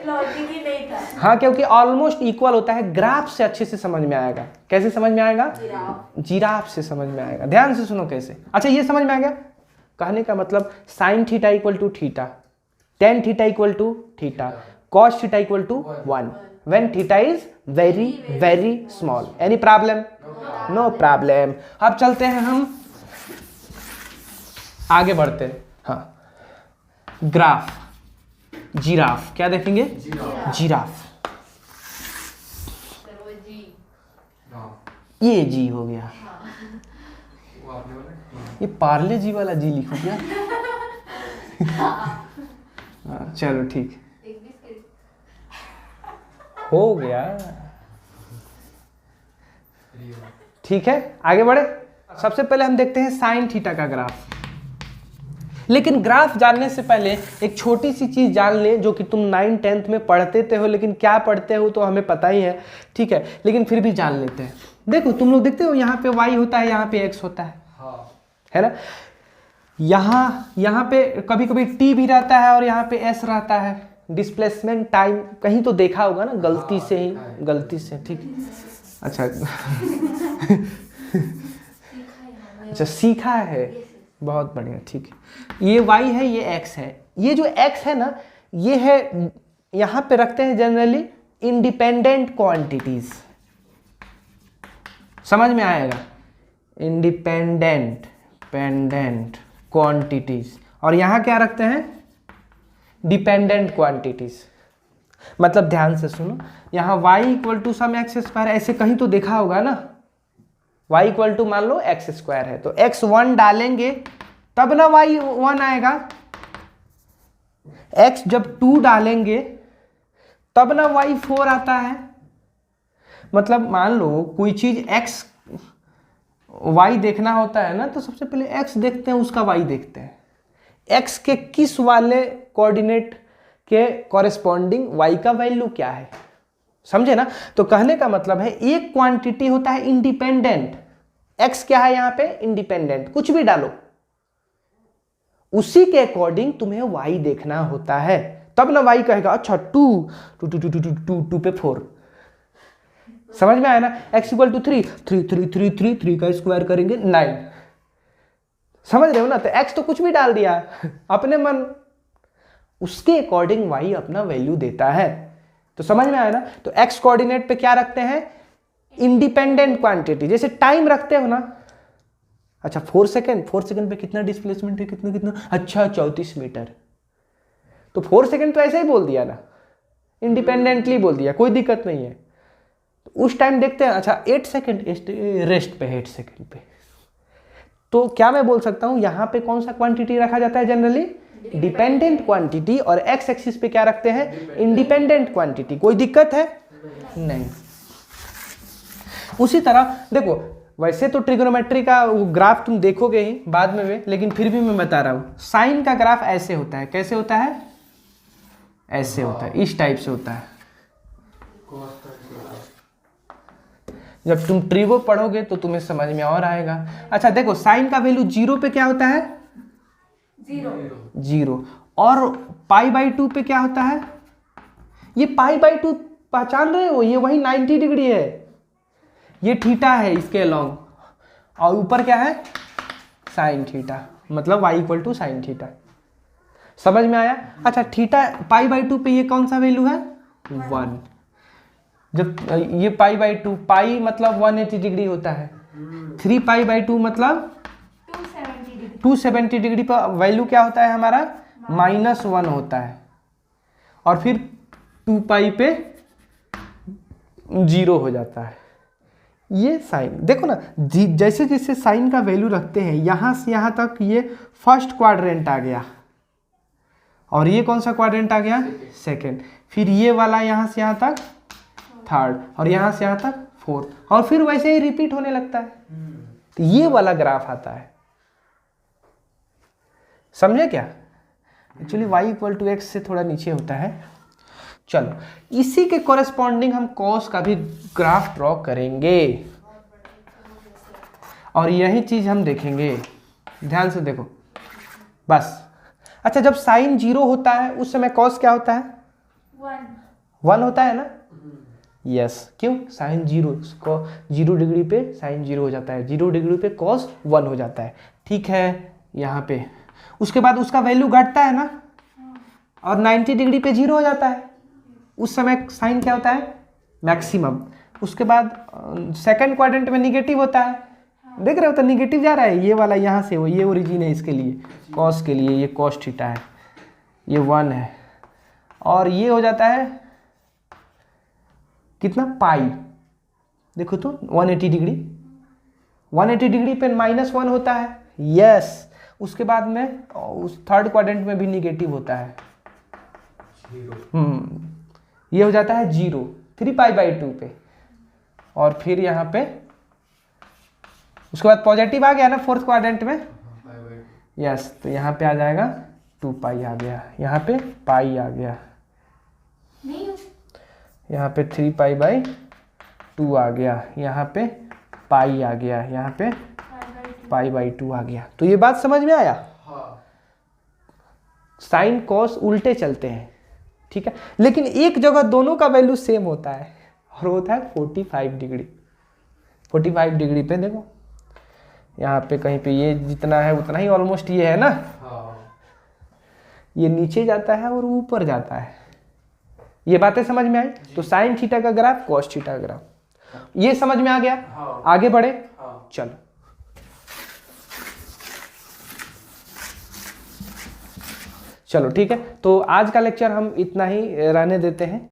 लॉजिक ही नहीं था। हाँ, क्योंकि ऑलमोस्ट इक्वल होता है। ग्राफ से अच्छे से समझ में आएगा। कैसे समझ में आएगा? जिराफ से समझ में आएगा। ध्यान से सुनो कैसे। अच्छा ये समझ में आ गया? कहने का मतलब sine theta equal to theta, tan theta equal to theta, cos theta equal to 1 when theta is very very small. Any problem? No problem. अब चलते हैं हम आगे बढ़ते हैं। हाँ, ग्राफ, जिराफ। क्या देखेंगे? जिराफ। ये जी हो गया। ये पार्ले जी वाला जी लिखो क्या? हाँ, चलो ठीक हो गया। ठीक है, आगे बढ़े। सबसे पहले हम देखते हैं साइन थीटा का ग्राफ। लेकिन ग्राफ जानने से पहले एक छोटी सी चीज जान ले, जो कि तुम 9 10th में पढ़ते थे हो, लेकिन क्या पढ़ते हो तो हमें पता ही है। ठीक है, लेकिन फिर भी जान लेते हैं। देखो तुम लोग देखते हो यहाँ पे y होता है, यहाँ पे x होता है, है ना। यहाँ पे कभी कभी t भी रहता है और यहाँ पे s रहता है। डिस्प्लेसमेंट टाइम कहीं तो देखा होगा ना, गलती से ही, गलती से। ठीक, अच्छा अच्छा सीखा है, बहुत बढ़िया। ठीक है, ये y है, ये x है। ये जो x है ना, ये है यहाँ पे रखते हैं जनरली इंडिपेंडेंट क्वांटिटीज। समझ में आएगा? इंडिपेंडेंट क्वांटिटीज, और यहां क्या रखते हैं? Dependent quantities. मतलब ध्यान से सुनो, यहां y equal to some x square, ऐसे कहीं तो देखा होगा ना, y इक्वल टू मान लो एक्स स्क्वायर है, तो x1 डालेंगे तब ना y1 आएगा, x जब 2 डालेंगे तब ना y4 आता है। मतलब मान लो कोई चीज x y देखना होता है ना, तो सबसे पहले x देखते हैं, उसका y देखते हैं, x के किस वाले कोऑर्डिनेट के कॉरेस्पॉन्डिंग y का वैल्यू क्या है। समझे ना? तो कहने का मतलब है एक क्वांटिटी होता है इंडिपेंडेंट, x क्या है यहाँ पे? इंडिपेंडेंट, कुछ भी डालो, उसी के अकॉर्डिंग तुम्हें y देखना होता है, तब ना y कहेगा अच्छा 2 पे 4। समझ में आया ना? x इक्वल टू 3 का स्क्वायर करेंगे 9। समझ रहे हो ना? तो x तो कुछ भी डाल दिया अपने मन, उसके अकॉर्डिंग y अपना वैल्यू देता है। तो समझ में आया ना? तो x कोऑर्डिनेट पे क्या रखते हैं? Independent quantity. जैसे टाइम रखते हो ना, अच्छा 4 सेकंड पे कितना डिस्प्लेसमेंट है, कितना, अच्छा 34 मीटर, तो 4 सेकंड तो ऐसे ही बोल दिया ना, इंडिपेंडेंटली बोल दिया, कोई दिक्कत नहीं है। तो उस टाइम देखते हैं, अच्छा 8 सेकंड रेस्ट पे, 8 सेकंड पे, तो क्या मैं बोल सकता हूं यहां पे कौन सा क्वांटिटी रखा जाता है जनरली? Dependent quantity. और एक्स एक्सिस पे क्या रखते हैं? Independent quantity. कोई दिक्कत है? नहीं। उसी तरह देखो, वैसे तो ट्रिग्नोमेट्री का ग्राफ तुम देखोगे ही बाद में भी, लेकिन फिर भी मैं बता रहा हूं, साइन का ग्राफ ऐसे होता है। कैसे होता है? ऐसे होता है, इस टाइप से होता है। जब तुम ट्रिगो पढ़ोगे तो तुम्हें समझ में और आएगा। अच्छा देखो, साइन का वैल्यू 0 पे क्या होता है? 0। और π/2 पे क्या होता है? ये π/2 पहचान रहे हो? ये वही 90 डिग्री है, ये थीटा है इसके अलोंग, और ऊपर क्या है? साइन थीटा, मतलब y equal to sine theta. समझ में आया? अच्छा थीटा π/2 पे ये कौन सा वैल्यू है? 1। जब ये π/2, पाई मतलब 180 डिग्री होता है, 3π/2 मतलब 270 डिग्री पर वैल्यू क्या होता है हमारा? -1 होता है, और फिर 2π पे 0 हो जाता है। ये साइन देखो ना, जैसे जैसे साइन का वैल्यू रखते हैं, यहां से यहां तक ये फर्स्ट क्वाड्रेंट आ गया, और ये कौन सा क्वाड्रेंट आ गया? सेकेंड। फिर ये वाला यहां से यहां तक थर्ड, और यहां से यहां तक फोर्थ, और फिर वैसे ही रिपीट होने लगता है। तो ये वाला ग्राफ आता है। समझे क्या? Actually y equal to x से थोड़ा नीचे होता है। चलो, इसी के कॉरेस्पॉन्डिंग हम कॉस का भी ग्राफ ड्रॉ करेंगे, और यही चीज हम देखेंगे। ध्यान से देखो बस। अच्छा, जब साइन 0 होता है उस समय कॉस क्या होता है? 1 होता है ना? यस। क्यों? साइन 0 डिग्री पे साइन 0 हो जाता है, 0 डिग्री पे कॉस 1 हो जाता है। ठीक है, यहाँ पे उसके बाद उसका वैल्यू घटता है ना, और 90 डिग्री पे 0 हो जाता है, उस समय साइन क्या होता है? मैक्सिमम। उसके बाद सेकंड क्वाड्रेंट में निगेटिव होता है, देख रहे हो? तो निगेटिव जा रहा है, ये वाला यहाँ से, ये ओरिजिन है इसके लिए, कॉस के लिए, ये कॉस थीटा है, ये 1 है, और ये हो जाता है कितना? पाई। देखो तो 180 डिग्री, 180 डिग्री पे -1 होता है। यस। उसके बाद में उस थर्ड क्वाड्रेंट में भी निगेटिव होता है, ये हो जाता है 0, 3π/2 पे, और फिर यहाँ पे उसके बाद पॉजिटिव आ गया ना फोर्थ क्वाड्रेंट में। यस, तो यहाँ पे आ जाएगा 2π आ गया, यहाँ पे पाई आ गया, यहाँ पे 3π/2 आ गया, यहाँ पे पाई आ गया, यहाँ पे π/2 आ गया। तो ये बात समझ में आया? साइन कॉस उल्टे चलते हैं, ठीक है, लेकिन एक जगह दोनों का वैल्यू सेम होता है, और होता है 45 डिग्री। 45 डिग्री पे देखो, यहाँ पे कहीं पे ये जितना है उतना ही ऑलमोस्ट ये है ना, ये नीचे जाता है और ऊपर जाता है, ये बातें समझ में आई? तो साइन थीटा का ग्राफ, कॉस थीटा का ग्राफ, ये समझ में आ गया? हाँ। आगे बढ़े, हाँ। चलो। चलो ठीक है, तो आज का लेक्चर हम इतना ही रहने देते हैं।